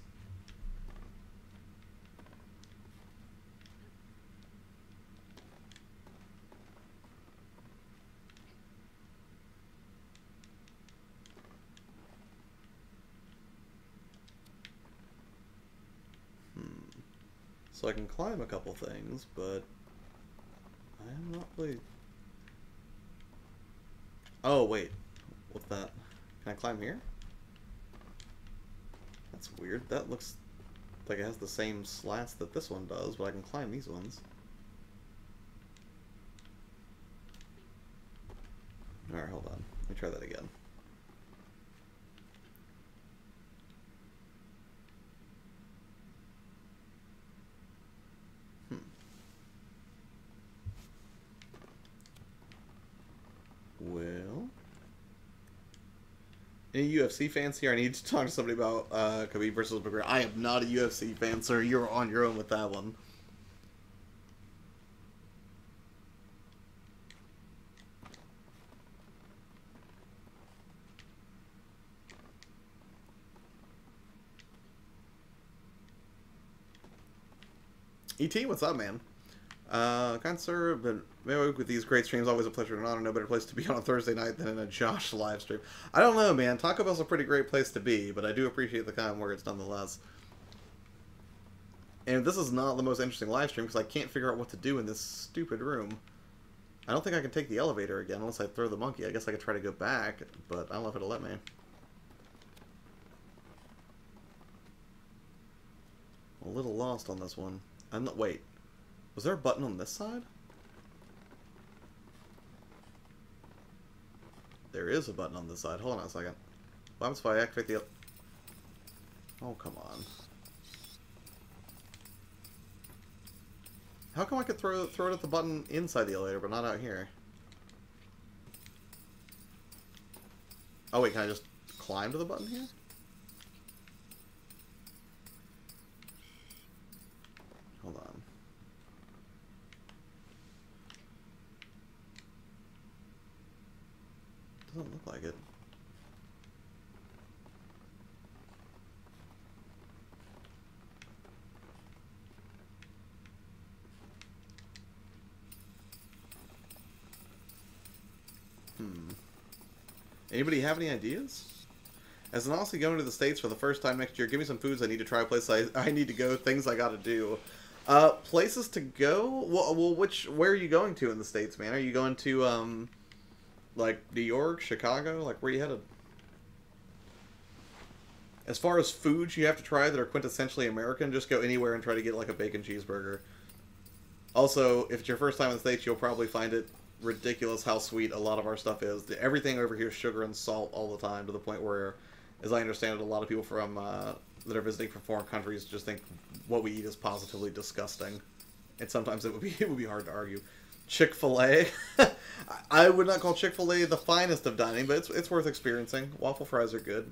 So I can climb a couple things, but I am not really... Oh, wait. What's that? Can I climb here? That's weird. That looks like it has the same slats that this one does, but I can climb these ones. Alright, hold on. Let me try that again. Well, any UFC fans here? I need to talk to somebody about Khabib versus McGregor. I am not a UFC fan, sir. You're on your own with that one. ET, what's up, man? Kind sir, but maybe with these great streams, always a pleasure and honor. No better place to be on a Thursday night than in a Josh live stream. I don't know, man. Taco Bell's a pretty great place to be, but I do appreciate the kind words nonetheless. And this is not the most interesting live stream because I can't figure out what to do in this stupid room. I don't think I can take the elevator again unless I throw the monkey. I guess I could try to go back, but I don't know if it'll let me. A little lost on this one. I'm not... Wait. Was there a button on this side? There is a button on this side. Hold on a second. What happens if I activate the... Oh, come on. How come I could throw it at the button inside the elevator, but not out here? Oh, wait, can I just climb to the button here? Hold on. Doesn't look like it. Anybody have any ideas? As an Aussie going to the States for the first time next year, give me some foods I need to try, places I need to go, things I gotta do. Places to go? Well, where are you going to in the States, man? Are you going to, like, New York, Chicago? Like, where are you headed? As far as foods you have to try that are quintessentially American, just go anywhere and try to get, like, a bacon cheeseburger. Also, if it's your first time in the States, you'll probably find it ridiculous how sweet a lot of our stuff is. Everything over here is sugar and salt all the time, to the point where, as I understand it, a lot of people from that are visiting from foreign countries just think what we eat is positively disgusting, and sometimes it would be hard to argue. Chick-fil-A, I would not call Chick-fil-A the finest of dining, but it's worth experiencing. Waffle fries are good.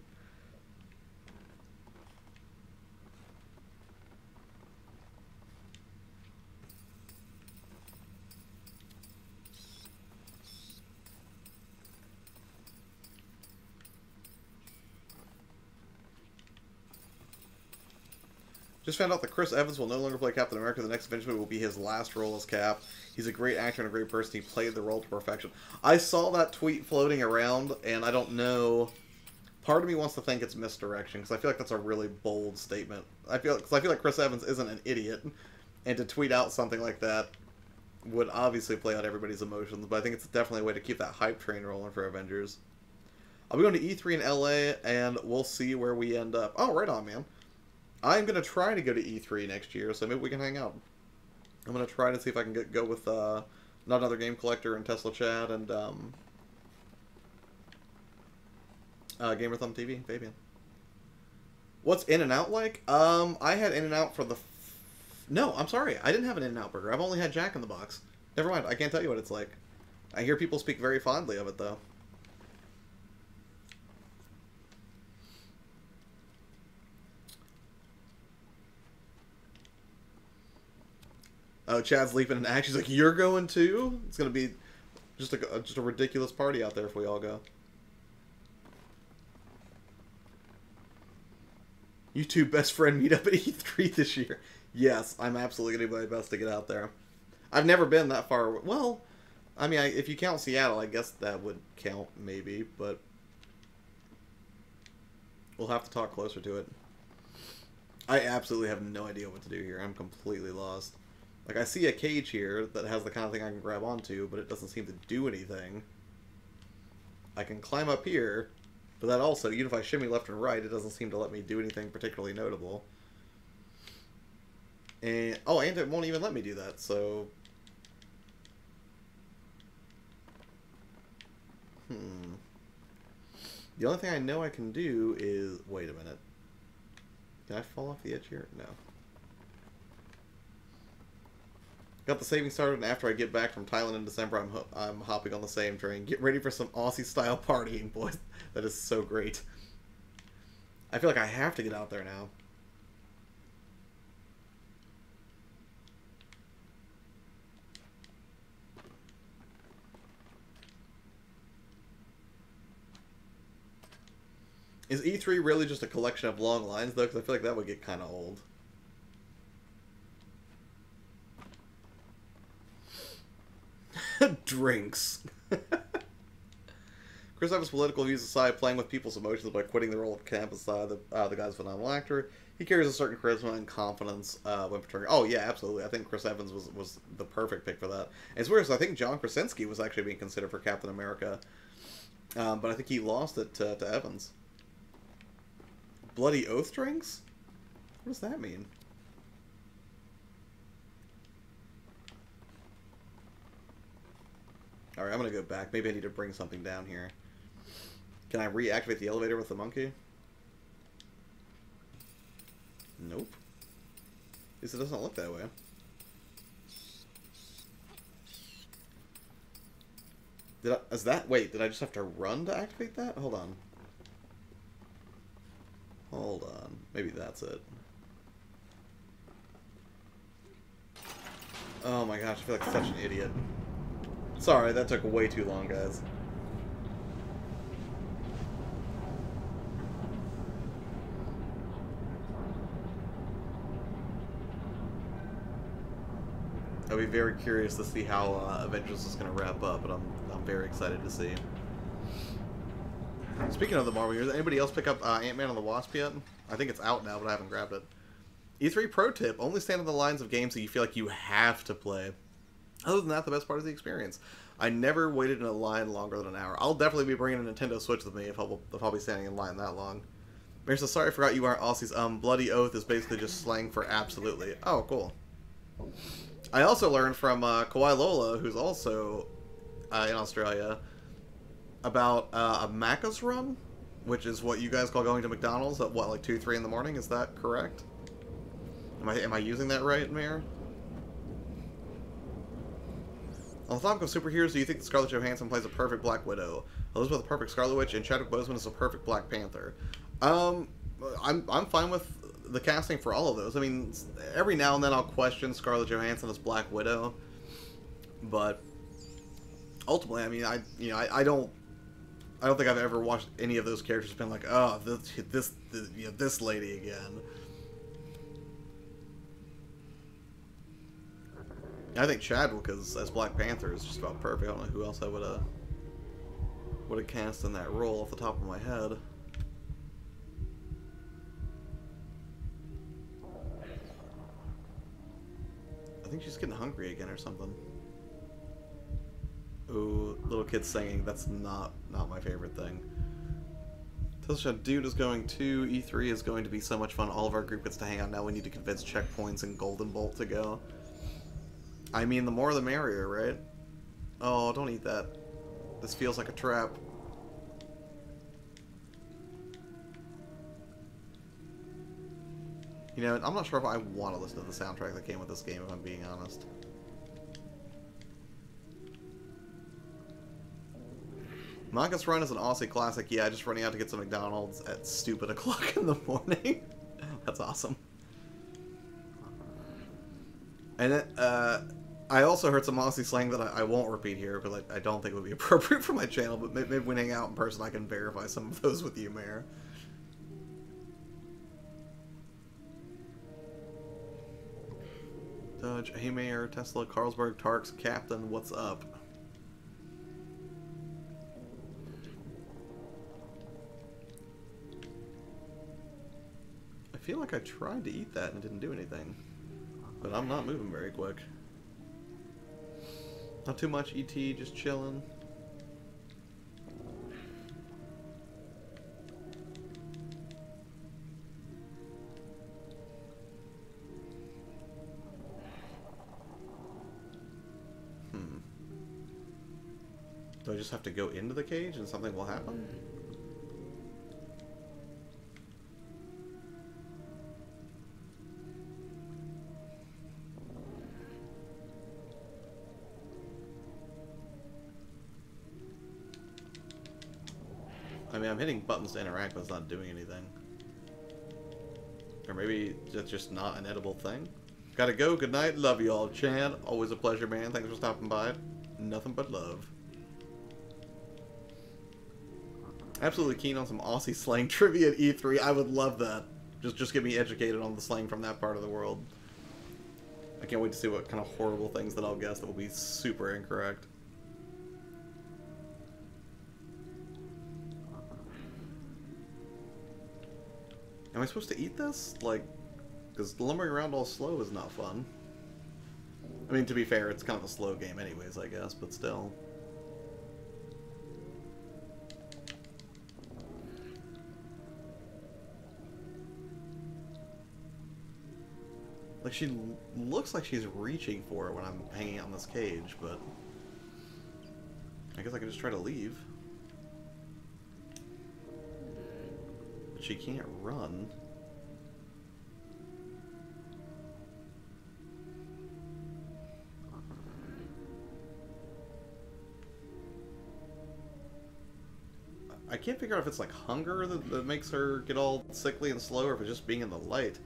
Just found out that Chris Evans will no longer play Captain America. The next Avenger will be his last role as Cap. He's a great actor and a great person. He played the role to perfection. I saw that tweet floating around, and I don't know. Part of me wants to think it's misdirection, because I feel like that's a really bold statement. I feel like Chris Evans isn't an idiot, and to tweet out something like that would obviously play out everybody's emotions, but I think it's definitely a way to keep that hype train rolling for Avengers. I'll be going to E3 in LA, and we'll see where we end up. Oh, right on, man. I'm going to try to go to E3 next year, so maybe we can hang out. I'm going to try to see if I can go with Not Another Game Collector and Tesla Chad and Gamer Thumb TV, Fabian. What's In-N-Out like? I had In-N-Out for the... No, I'm sorry. I didn't have an In-N-Out burger. I've only had Jack in the Box. Never mind. I can't tell you what it's like. I hear people speak very fondly of it, though. Oh, Chad's leaping in action. She's like, "You're going too?" It's gonna be just a ridiculous party out there if we all go. You two best friend meet up at E3 this year. Yes, I'm absolutely gonna do my best to get out there. I've never been that far. Well, I mean, if you count Seattle, I guess that would count maybe, but we'll have to talk closer to it. I absolutely have no idea what to do here. I'm completely lost. Like, I see a cage here that has the kind of thing I can grab onto, but it doesn't seem to do anything. I can climb up here, but that also, even if I shimmy left and right, it doesn't seem to let me do anything particularly notable. And, oh, and it won't even let me do that, so... The only thing I know I can do is... Wait a minute. Can I fall off the edge here? No. Got the savings started, and after I get back from Thailand in December, I'm hopping on the same train. Get ready for some Aussie-style partying, boys. That is so great. I feel like I have to get out there now. Is E3 really just a collection of long lines, though? Because I feel like that would get kind of old. Drinks. Chris Evans' political views aside, playing with people's emotions by quitting the role of Camp aside, the guy's a phenomenal actor. He carries a certain charisma and confidence when portraying. Oh yeah, absolutely. I think Chris Evans was the perfect pick for that. And it's weird, so I think John Krasinski was actually being considered for Captain America, but I think he lost it to Evans. Bloody oath drinks? What does that mean? Alright, I'm gonna go back. Maybe I need to bring something down here. Can I reactivate the elevator with the monkey? Nope. At least it doesn't look that way. Wait, did I just have to run to activate that? Hold on. Hold on. Maybe that's it. Oh my gosh, I feel like such an idiot. Sorry, that took way too long, guys. I'll be very curious to see how Avengers is going to wrap up, but I'm very excited to see. Speaking of the Marvel years, anybody else pick up Ant-Man and the Wasp yet? I think it's out now, but I haven't grabbed it. E3 pro tip: only stand on the lines of games that you feel like you have to play. Other than that, the best part is the experience. I never waited in a line longer than an hour. I'll definitely be bringing a Nintendo Switch with me if I'll be standing in line that long. Mayor says, sorry, I forgot you aren't Aussies. Bloody Oath is basically just slang for absolutely. Oh, cool. I also learned from Kawhi Lola, who's also in Australia, about a Macca's run, which is what you guys call going to McDonald's at, what, like 2, 3 in the morning? Is that correct? Am I using that right, Mayor? On the topic of superheroes, do you think Scarlett Johansson plays a perfect Black Widow? Elizabeth a perfect Scarlet Witch, and Chadwick Boseman is a perfect Black Panther. I'm fine with the casting for all of those. I mean, every now and then I'll question Scarlett Johansson as Black Widow, but ultimately, I mean, I don't think I've ever watched any of those characters been like, oh, this lady again. I think Chadwick as Black Panther is just about perfect. I don't know who else I would have cast in that role off the top of my head. I think she's getting hungry again or something. Ooh, little kids singing. That's not my favorite thing. Telsha, dude is going to E3 is going to be so much fun. All of our group gets to hang out now. We need to convince Checkpoints and Golden Bolt to go. I mean, the more the merrier, right? Oh, don't eat that. This feels like a trap. You know, I'm not sure if I want to listen to the soundtrack that came with this game, if I'm being honest. Macca's Run is an Aussie classic. Yeah, just running out to get some McDonald's at stupid o'clock in the morning. That's awesome. And it, I also heard some Aussie slang that I won't repeat here, but I don't think it would be appropriate for my channel, but maybe when I hang out in person I can verify some of those with you, Mayor. Dodge, hey Mayor, Tesla, Carlsberg, Tarks, Captain, what's up? I feel like I tried to eat that and it didn't do anything. But I'm not moving very quick. Not too much ET, just chilling. Do I just have to go into the cage and something will happen? I mean, I'm hitting buttons to interact, but it's not doing anything. Or maybe it's just not an edible thing? Gotta go, good night, love you all. Chad, always a pleasure, man. Thanks for stopping by. Nothing but love. Absolutely keen on some Aussie slang trivia at E3. I would love that. Just get me educated on the slang from that part of the world. I can't wait to see what kind of horrible things that I'll guess that will be super incorrect. Am I supposed to eat this? Like, because lumbering around all slow is not fun. I mean, to be fair, it's kind of a slow game anyways, I guess, but still. Like, she looks like she's reaching for it when I'm hanging out in this cage, but I guess I can just try to leave. But she can't run. I can't figure out if it's like hunger that makes her get all sickly and slow, or if it's just being in the light.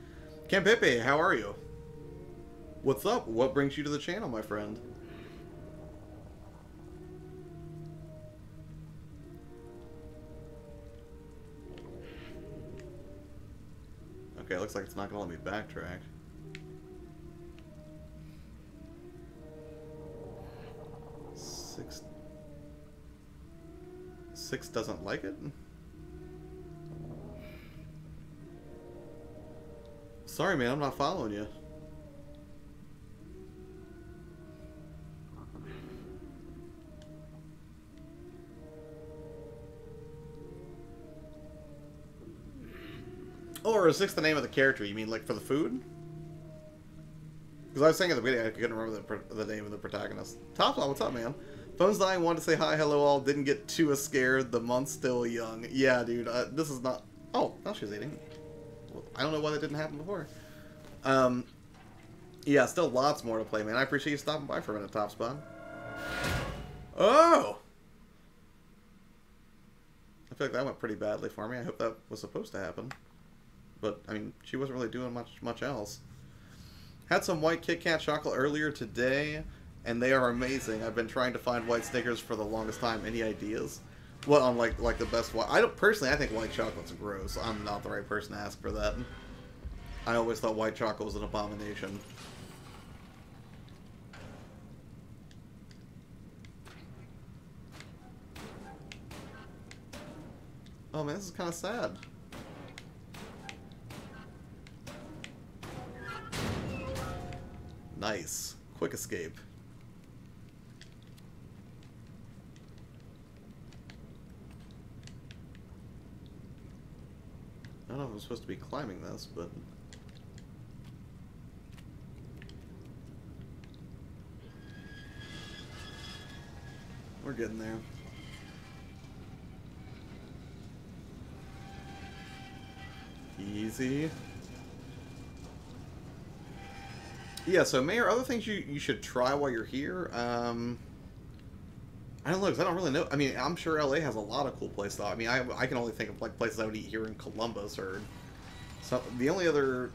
Campepe, how are you? What's up? What brings you to the channel, my friend? Okay, looks like it's not gonna let me backtrack. Six doesn't like it? Sorry, man, I'm not following you. Or is 6 the name of the character? You mean like for the food? Because I was saying at the beginning I couldn't remember the name of the protagonist. Topsaw, what's up, man? Phone's dying, wanted to say hi, hello all, didn't get too scared, the month's still young. Yeah, dude, this is not... Oh, now she's eating. Well, I don't know why that didn't happen before. Yeah, still lots more to play, man. I appreciate you stopping by for a minute, Topspot. Oh! I feel like that went pretty badly for me. I hope that was supposed to happen. But, I mean, she wasn't really doing much else. Had some white Kit Kat chocolate earlier today, and they are amazing. I've been trying to find white Snickers for the longest time. Any ideas? What on like the best white? I think white chocolate's gross. I'm not the right person to ask for that. I always thought white chocolate was an abomination. Oh man, this is kind of sad. Nice. Quick escape. I don't know if I'm supposed to be climbing this, but... we're getting there. Easy. Yeah, so Mayor, other things you should try while you're here, I don't know, because I don't really know. I mean, I'm sure LA has a lot of cool places, though. I mean, I can only think of, like, places I would eat here in Columbus, or... So, the only other...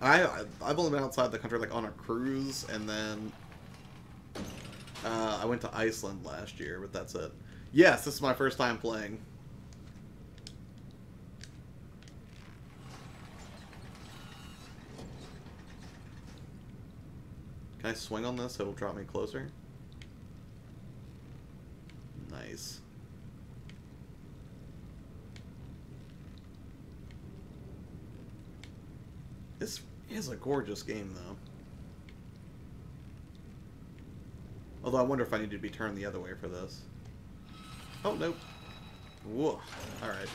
I've only been outside the country, like, on a cruise, and then... I went to Iceland last year, but that's it. Yes, this is my first time playing. Can I swing on this so it'll drop me closer? Nice. This is a gorgeous game, though. Although I wonder if I need to be turned the other way for this. Oh, nope. Whoa. Alright.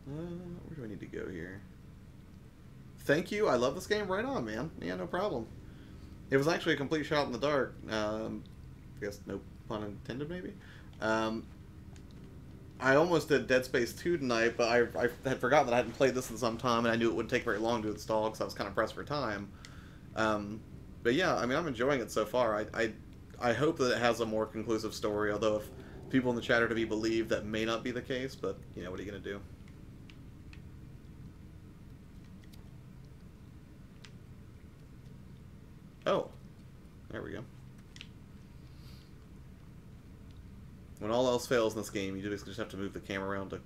Where do I need to go here? Thank you. I love this game. Right on, man. Yeah, no problem. It was actually a complete shot in the dark. I guess no pun intended, maybe. I almost did Dead Space 2 tonight, but I had forgotten that I hadn't played this in some time, and I knew it wouldn't take very long to install because I was kind of pressed for time. But yeah, I mean, I'm enjoying it so far. I hope that it has a more conclusive story, although if people in the chat are to be believed, that may not be the case, but, you know, what are you going to do? Oh, there we go. When all else fails in this game, you basically just have to move the camera around to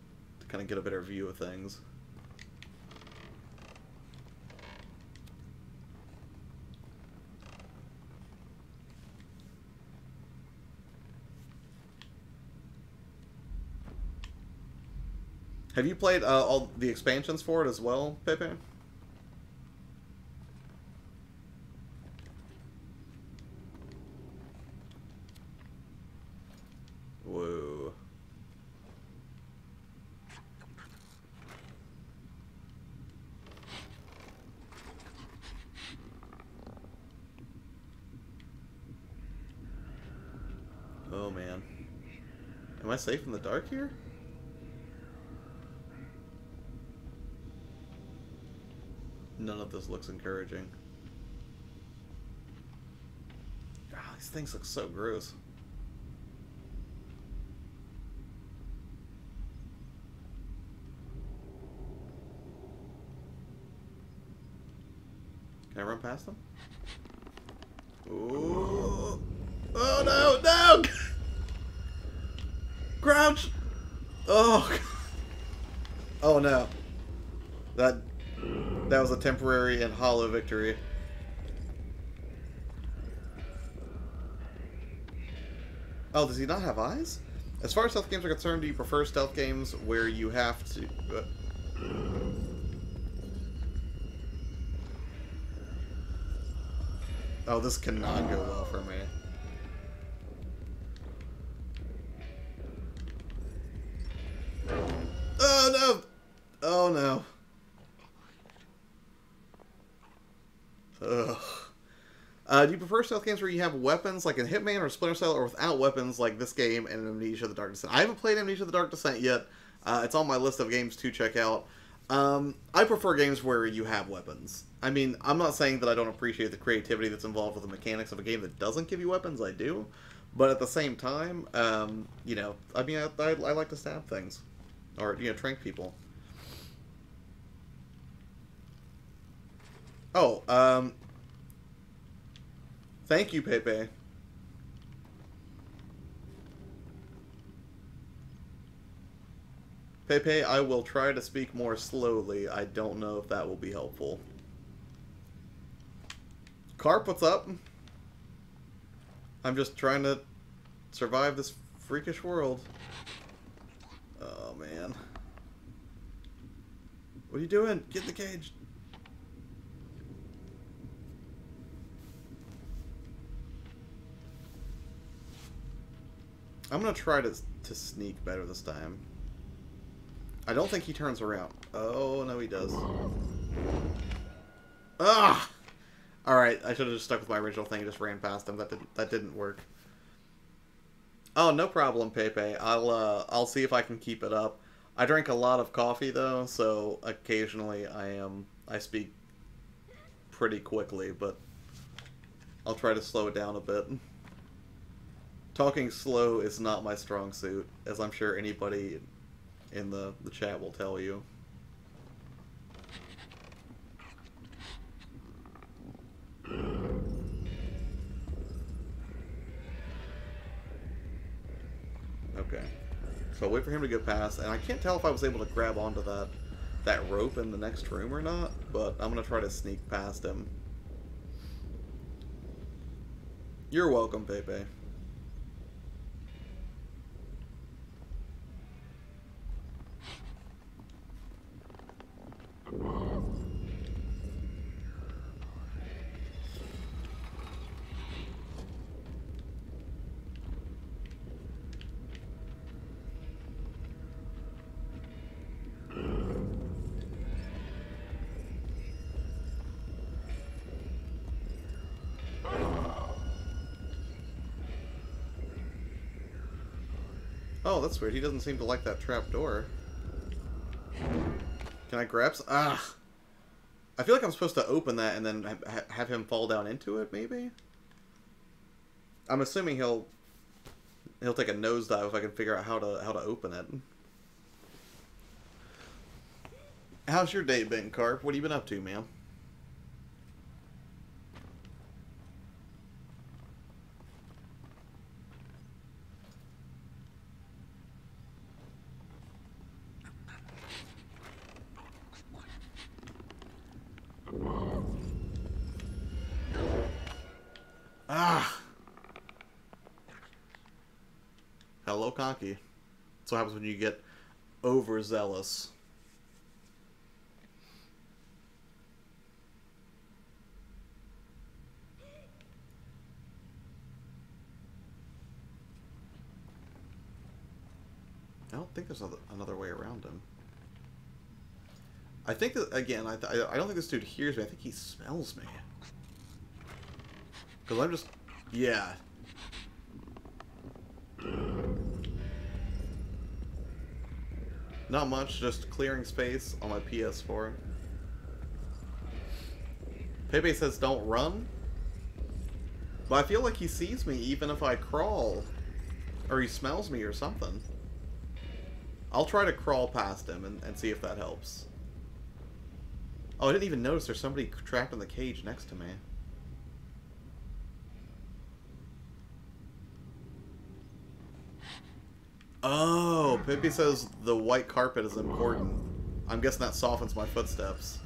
kind of get a better view of things. Have you played all the expansions for it as well, Pepe? Whoa. Oh man. Am I safe in the dark here? None of this looks encouraging. God, these things look so gross. Can I run past them? Ooh. Oh no, no! Crouch! Oh! Oh no. That was a temporary and hollow victory. Oh, does he not have eyes? As far as stealth games are concerned, do you prefer stealth games where you have to... Oh, this cannot go well for me. Oh, no! Oh, no. Ugh. Do you prefer stealth games where you have weapons, like in Hitman or Splinter Cell, or without weapons, like this game and Amnesia: The Dark Descent? I haven't played Amnesia: The Dark Descent yet. It's on my list of games to check out. I prefer games where you have weapons. I mean, I'm not saying that I don't appreciate the creativity that's involved with the mechanics of a game that doesn't give you weapons. I do. But at the same time, you know, I mean, I like to stab things. Or, you know, trank people. Oh, thank you, Pepe. Pepe, I will try to speak more slowly. I don't know if that will be helpful. Carp, what's up? I'm just trying to survive this freakish world. Oh, man. What are you doing? Get in the cage. I'm gonna try to sneak better this time. I don't think he turns around. Oh, no, he does. Ah! Alright, I should have just stuck with my original thing and just ran past him. That didn't work. Oh, no problem, Pepe. I'll see if I can keep it up. I drink a lot of coffee, though, so occasionally I speak pretty quickly, but I'll try to slow it down a bit. Talking slow is not my strong suit, as I'm sure anybody in the chat will tell you. Okay. So I'll wait for him to go past, and I can't tell if I was able to grab onto that rope in the next room or not, but I'm going to try to sneak past him. You're welcome, Pepe. Oh, that's weird. He doesn't seem to like that trap door. Can I grab some? Ah! I feel like I'm supposed to open that and then have him fall down into it, maybe? I'm assuming he'll take a nosedive if I can figure out how to open it. How's your day been, Carp? What have you been up to, man? Ah! Hello, Conky. That's what happens when you get overzealous. I don't think there's another way around him. I think that, again, I don't think this dude hears me. I think he smells me. Because I'm just... Yeah. Not much, just clearing space on my PS4. Pepe says don't run. But I feel like he sees me even if I crawl. Or he smells me or something. I'll try to crawl past him and see if that helps. Oh, I didn't even notice there's somebody trapped in the cage next to me. Oh, Pippi says the white carpet is important. I'm guessing that softens my footsteps.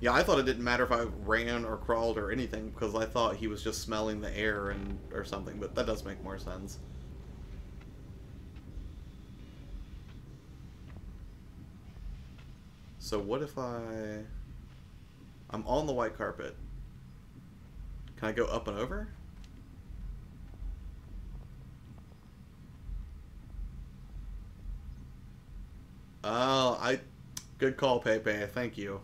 Yeah, I thought it didn't matter if I ran or crawled or anything, because I thought he was just smelling the air and or something, but that does make more sense. So what if I'm on the white carpet. Can I go up and over? Oh, good call, Pepe. Thank you.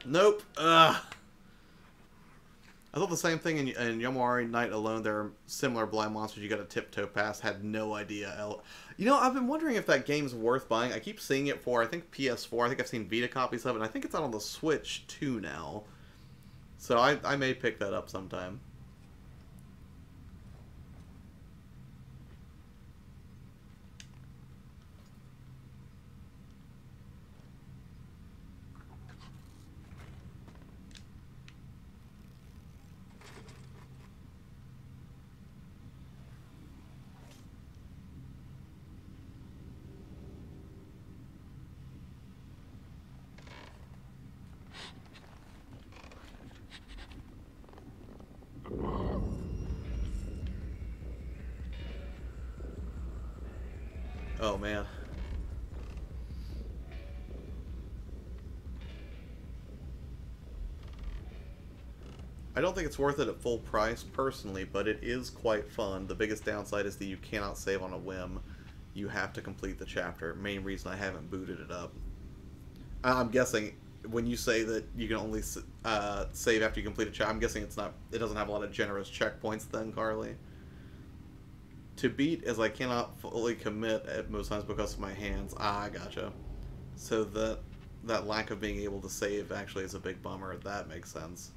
Nope. Ugh. I thought the same thing in Yomawari Night Alone. There are similar blind monsters you got to tiptoe past. Had no idea. You know, I've been wondering if that game's worth buying. I keep seeing it for, I think, PS4. I think I've seen Vita copies of it. And I think it's out on the Switch, too, now. So I may pick that up sometime. Oh, man. I don't think it's worth it at full price, personally, but it is quite fun. The biggest downside is that you cannot save on a whim. You have to complete the chapter. Main reason I haven't booted it up. I'm guessing when you say that you can only save after you complete a chapter, I'm guessing it doesn't have a lot of generous checkpoints then, Carly. To beat as I cannot fully commit at most times because of my hands. Ah, I gotcha. So that lack of being able to save actually is a big bummer. That makes sense.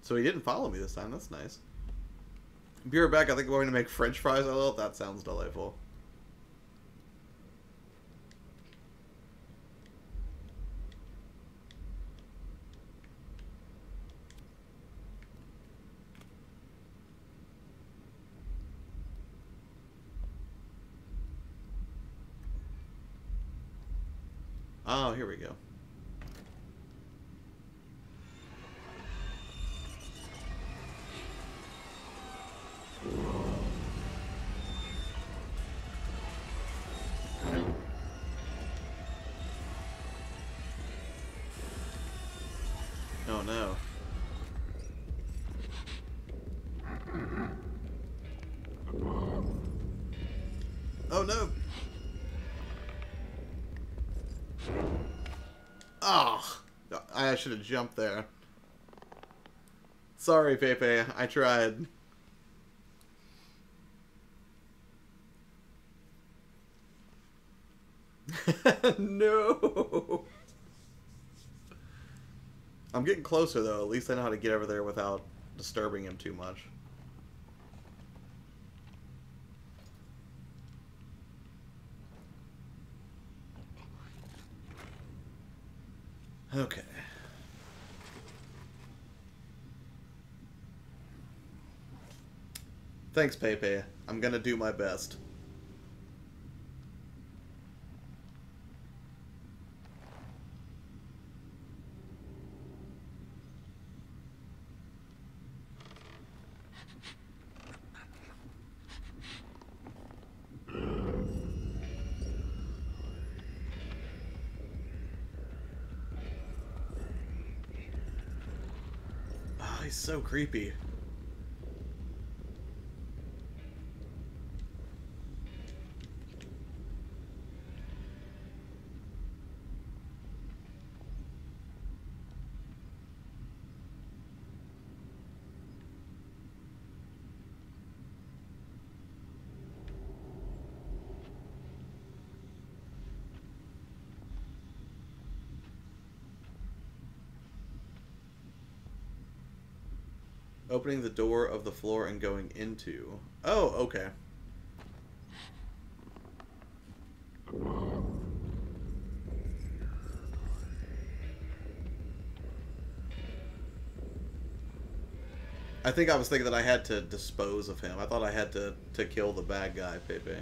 So he didn't follow me this time. That's nice. Be right back. I think we're going to make French fries. Oh, that sounds delightful. Oh, here we go. Oh no. Oh no. Oh, I should have jumped there. Sorry, Pepe. I tried. No. I'm getting closer, though. At least I know how to get over there without disturbing him too much. Okay. Thanks, Pepe. I'm gonna do my best. Oh, he's so creepy. Opening the door of the floor and going into. Oh, okay. I think I was thinking that I had to dispose of him. I thought I had to kill the bad guy, Pepe.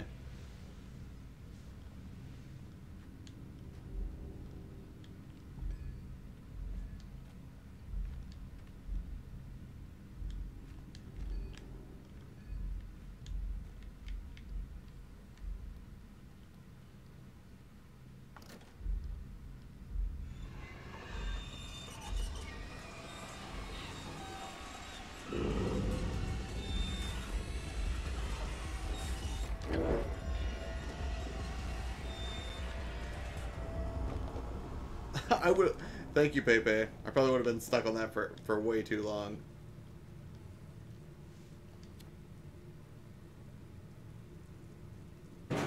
I would. Thank you, Pepe. I probably would have been stuck on that for way too long. Huh?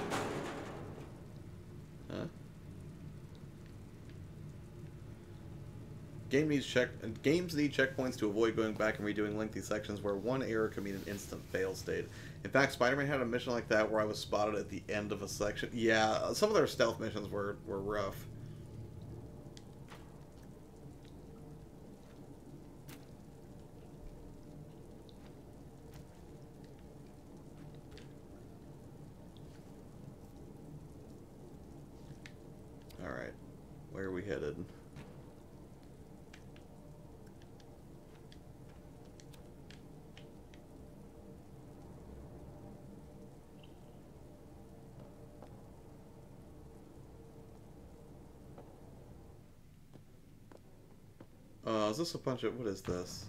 Games need checkpoints to avoid going back and redoing lengthy sections where one error could mean an instant fail state. In fact, Spider-Man had a mission like that where I was spotted at the end of a section. Yeah, some of their stealth missions were rough. Alright, where are we headed? Is this a bunch of... what is this?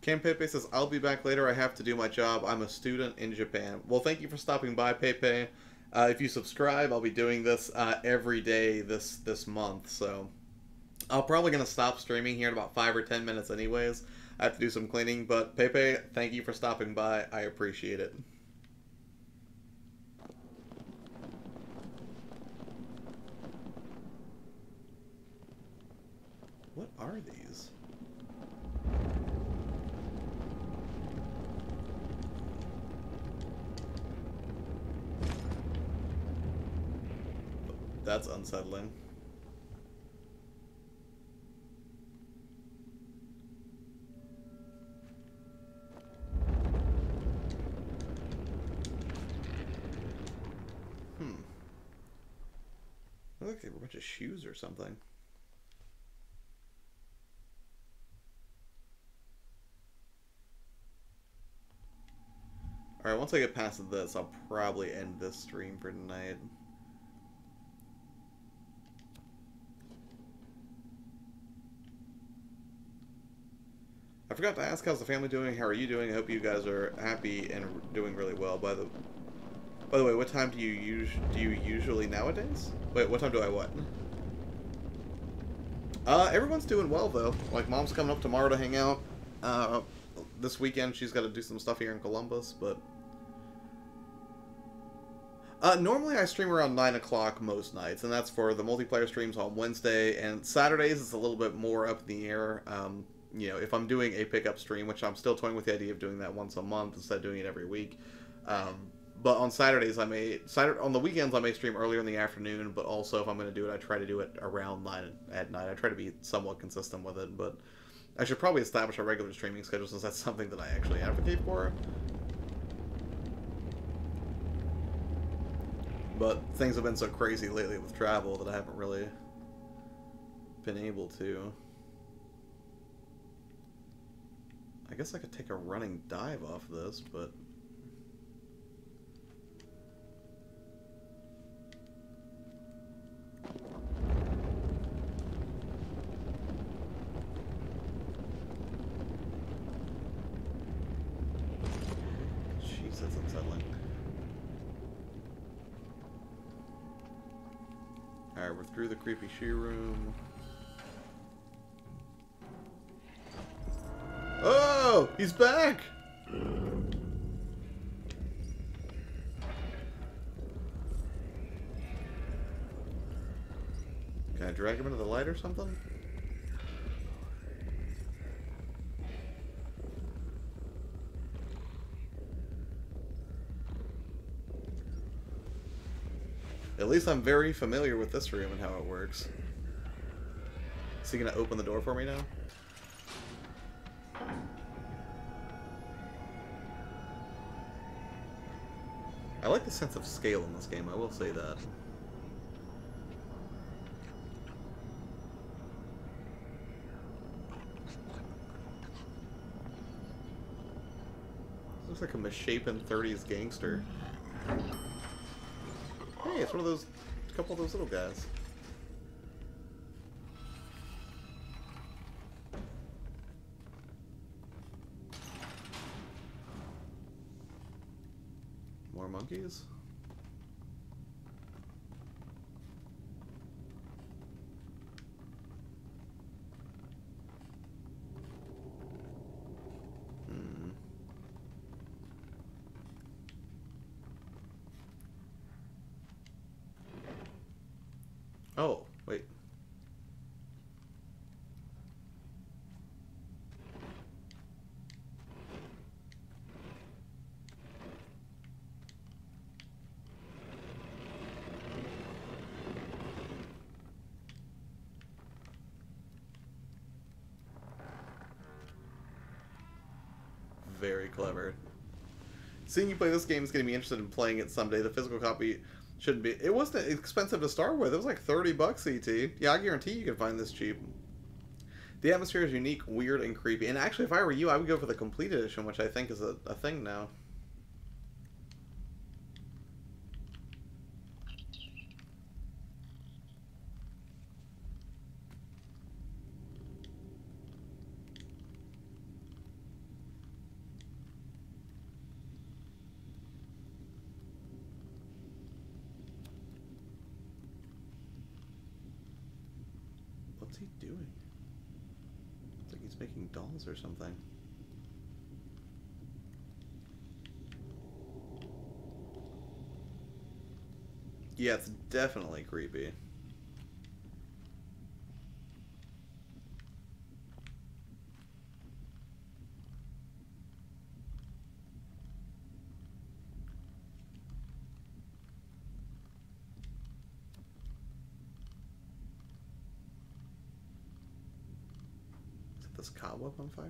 Cam Pepe says, I'll be back later. I have to do my job. I'm a student in Japan. Well, thank you for stopping by, Pepe. If you subscribe, I'll be doing this every day this month. So I'm probably going to stop streaming here in about 5 or 10 minutes anyways. I have to do some cleaning. But Pepe, thank you for stopping by. I appreciate it. What are these? That's unsettling. Look like they were a bunch of shoes or something. Alright, once I get past this, I'll probably end this stream for tonight. I forgot to ask, how's the family doing? How are you doing? I hope you guys are happy and doing really well. By the way, what time do you usually nowadays? Wait, what time do I what? Everyone's doing well though. Like, Mom's coming up tomorrow to hang out. This weekend she's got to do some stuff here in Columbus, but normally I stream around 9 o'clock most nights, and that's for the multiplayer streams on Wednesday, and Saturdays it's a little bit more up in the air. You know, if I'm doing a pickup stream, which I'm still toying with the idea of doing that once a month instead of doing it every week. But on Saturdays, on the weekends, I may stream earlier in the afternoon, but also if I'm going to do it, I try to do it around 9 at night. I try to be somewhat consistent with it, but I should probably establish a regular streaming schedule since that's something that I actually advocate for. But things have been so crazy lately with travel that I haven't really been able to. I guess I could take a running dive off this, but... Jeez, that's unsettling. Alright, we're through the creepy shoe room. Oh! He's back! Can I drag him into the light or something? At least I'm very familiar with this room and how it works. Is he gonna open the door for me now? I like the sense of scale in this game, I will say that. Looks like a misshapen 30s gangster. Hey, it's one of those, a couple of those little guys. More monkeys? Oh, wait. Very clever. Seeing you play this game is going to be interested in playing it someday. The physical copy shouldn't be. It wasn't expensive to start with. It was like $30 ET. Yeah, I guarantee you can find this cheap. The atmosphere is unique, weird, and creepy. And actually, if I were you, I would go for the complete edition, which I think is a thing now. What's he doing? It's like he's making dolls or something. Yeah, it's definitely creepy. This cobweb on fire?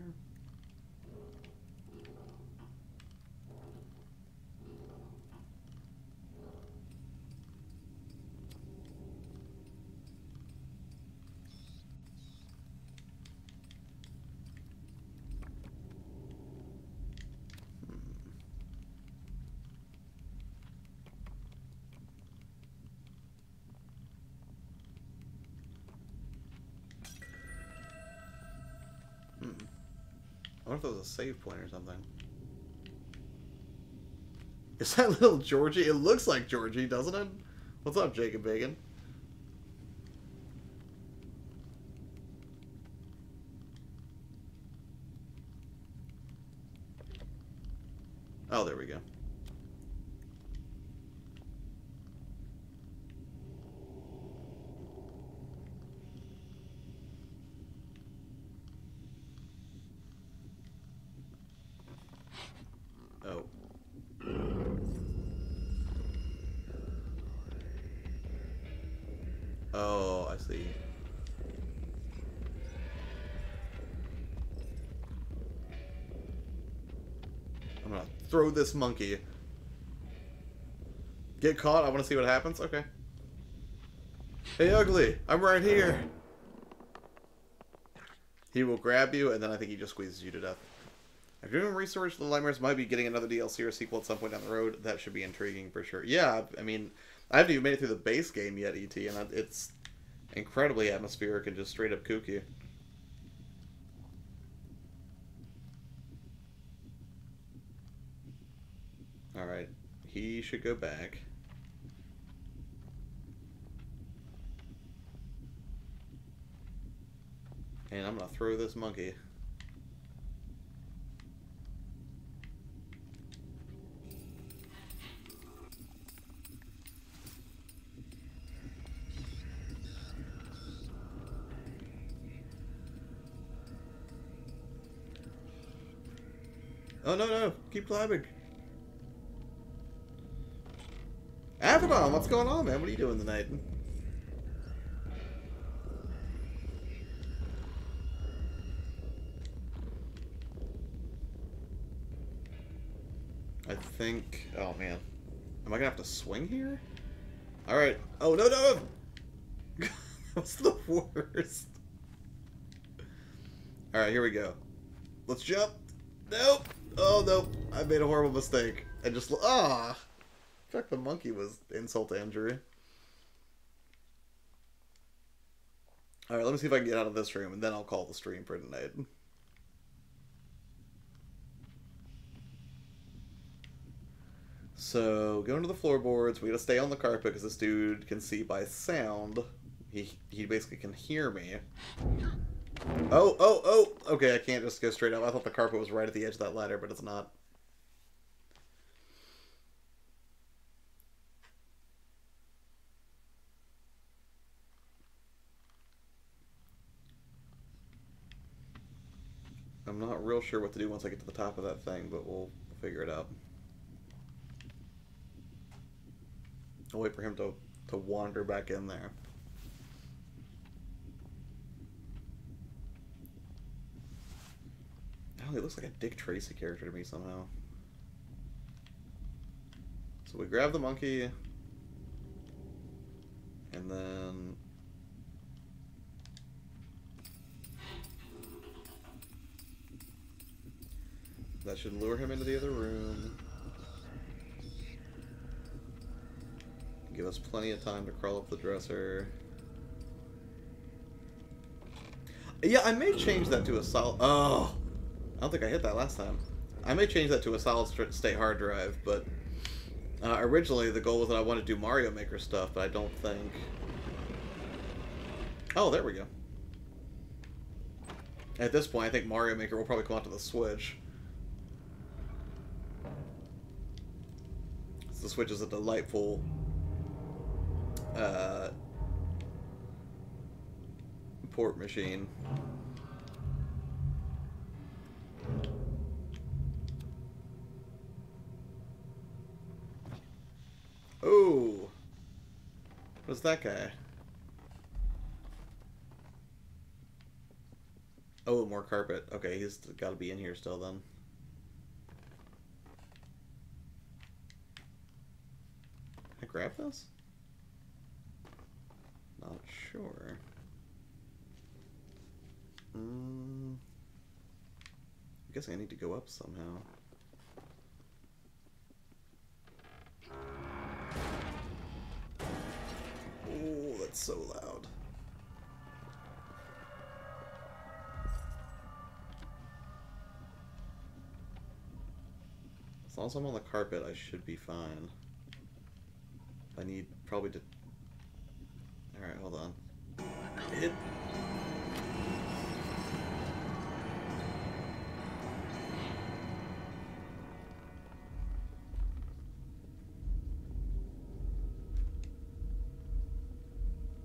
I wonder if there was a save point or something. Is that little Georgie? It looks like Georgie, doesn't it? What's up, Jacob Bacon? Oh, there we go. Oh. Oh, I see. I'm gonna throw this monkey. Get caught? I want to see what happens? Okay. Hey, Ugly! I'm right here! He will grab you, and then I think he just squeezes you to death. If you're doing research, the Nightmares might be getting another DLC or sequel at some point down the road. That should be intriguing for sure. Yeah, I mean, I haven't even made it through the base game yet, ET, and it's incredibly atmospheric and just straight up kooky. Alright, he should go back. And I'm gonna throw this monkey. Oh, no, no. Keep climbing. Avedon, what's going on, man? What are you doing tonight? I think... Oh, man. Am I gonna have to swing here? Alright. Oh, no, no! That's the worst. Alright, here we go. Let's jump. Nope. Oh, nope. I made a horrible mistake. I just... Ah! In fact, the monkey was insult to injury. Alright, let me see if I can get out of this room, and then I'll call the stream for tonight. So, going to the floorboards, we gotta stay on the carpet because this dude can see by sound. He basically can hear me. Oh, oh, oh! Okay, I can't just go straight up. I thought the carpet was right at the edge of that ladder, but it's not. I'm not real sure what to do once I get to the top of that thing, but we'll figure it out. I'll wait for him to wander back in there. Oh, he looks like a Dick Tracy character to me somehow. So we grab the monkey, and then... that should lure him into the other room. Give us plenty of time to crawl up the dresser. Yeah, I may change that to a solid... Oh! I don't think I hit that last time. I may change that to a solid state hard drive, but... originally the goal was that I wanted to do Mario Maker stuff, but I don't think... Oh, there we go. At this point, I think Mario Maker will probably come out to the Switch. The Switch is a delightful... port machine. Oh! What's that guy? Oh, more carpet. Okay, he's got to be in here still then. Can I grab this? Not sure. I'm guessing I need to go up somehow. Oh, that's so loud. As long as I'm on the carpet, I should be fine. I need probably to... Alright, hold on. Hit.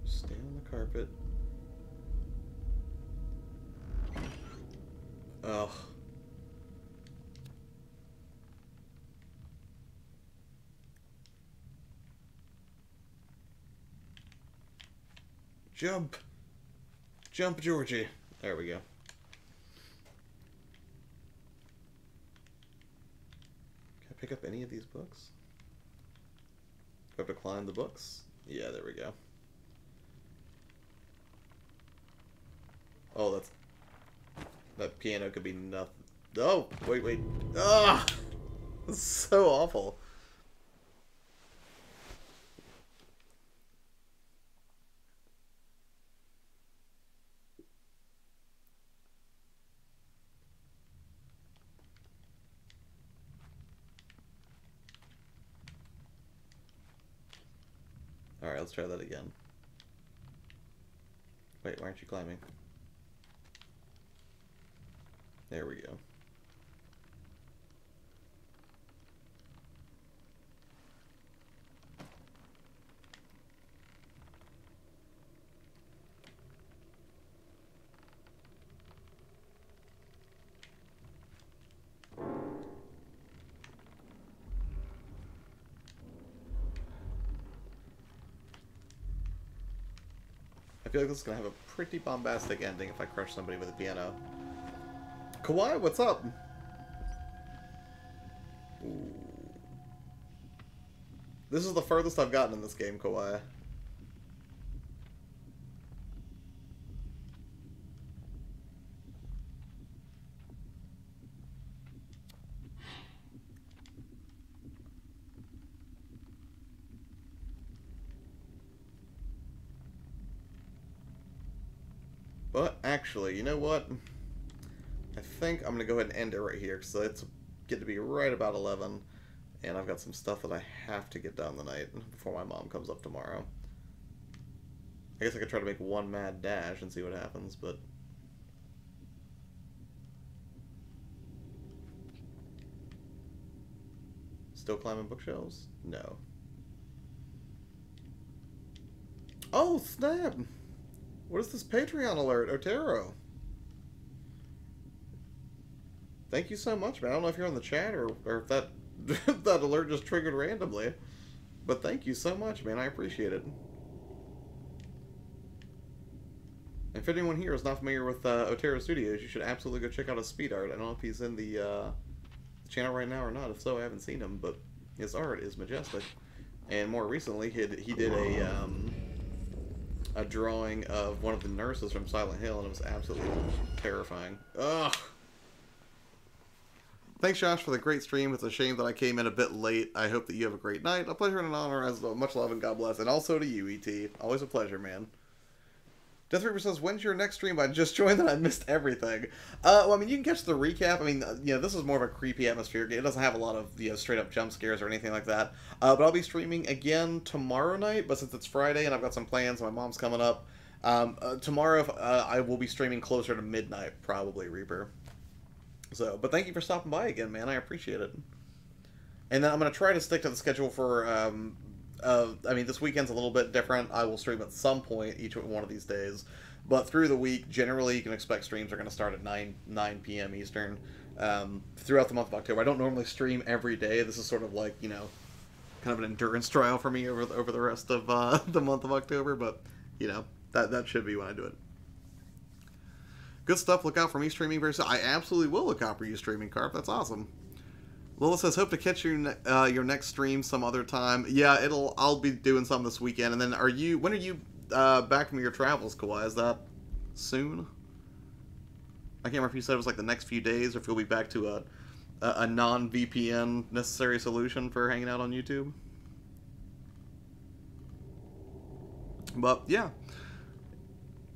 Stay on the carpet. Ugh. Jump! Jump, Georgie! There we go. Can I pick up any of these books? Do I have to climb the books? Yeah, there we go. Oh, that's... that piano could be nothing. Oh! Wait, wait. Ah! That's so awful. Alright, let's try that again. Wait, why aren't you climbing? There we go. I feel like this is going to have a pretty bombastic ending if I crush somebody with a piano. Kawaii, what's up? Ooh. This is the furthest I've gotten in this game, Kawaii. But actually, you know what? I think I'm going to go ahead and end it right here, because it's get to be right about 11, and I've got some stuff that I have to get done tonight before my mom comes up tomorrow. I guess I could try to make one mad dash and see what happens, but... Still climbing bookshelves? No. Oh, snap! What is this Patreon alert, Otero? Thank you so much, man. I don't know if you're on the chat or if that that alert just triggered randomly. But thank you so much, man. I appreciate it. And if anyone here is not familiar with Otero Studios, you should absolutely go check out his speed art. I don't know if he's in the channel right now or not. If so, I haven't seen him, but his art is majestic. And more recently, he did a drawing of one of the nurses from Silent Hill, and it was absolutely terrifying. Ugh. Thanks, Josh, for the great stream. It's a shame that I came in a bit late. I hope that you have a great night. A pleasure and an honor, as much love and God bless. And also to you, E.T. Always a pleasure, man. Death Reaper says, when's your next stream? I just joined and I missed everything. Well, I mean, you can catch the recap. I mean, you know, this is more of a creepy atmosphere. It doesn't have a lot of, you know, straight up jump scares or anything like that. But I'll be streaming again tomorrow night. But since it's Friday and I've got some plans, my mom's coming up. Tomorrow, I will be streaming closer to midnight, probably, Reaper. So, but thank you for stopping by again, man. I appreciate it. And then I'm going to try to stick to the schedule for, I mean, this weekend's a little bit different. I will stream at some point each one of these days. But through the week, generally, you can expect streams are going to start at 9 p.m. Eastern throughout the month of October. I don't normally stream every day. This is sort of like, you know, kind of an endurance trial for me over the rest of the month of October. But, you know, that should be when I do it. Good stuff. Look out for me streaming very soon. I absolutely will look out for you streaming, Carp. That's awesome. Lola says, hope to catch you your next stream some other time. Yeah, I'll be doing some this weekend. And then when are you back from your travels, Kawaii? Is that soon? I can't remember if you said it was like the next few days or if you'll be back to a non-VPN necessary solution for hanging out on YouTube. But yeah.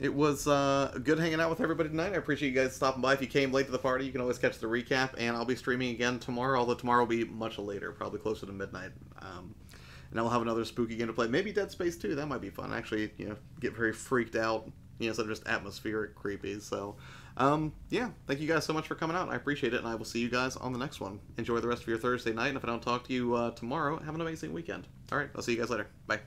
It was good hanging out with everybody tonight. I appreciate you guys stopping by. If you came late to the party, you can always catch the recap. And I'll be streaming again tomorrow, although tomorrow will be much later, probably closer to midnight. And I'll have another spooky game to play. Maybe Dead Space 2. That might be fun. Actually, you know, get very freaked out, you know, instead of just atmospheric creepy. So, yeah, thank you guys so much for coming out. I appreciate it, and I will see you guys on the next one. Enjoy the rest of your Thursday night, and if I don't talk to you tomorrow, have an amazing weekend. All right, I'll see you guys later. Bye.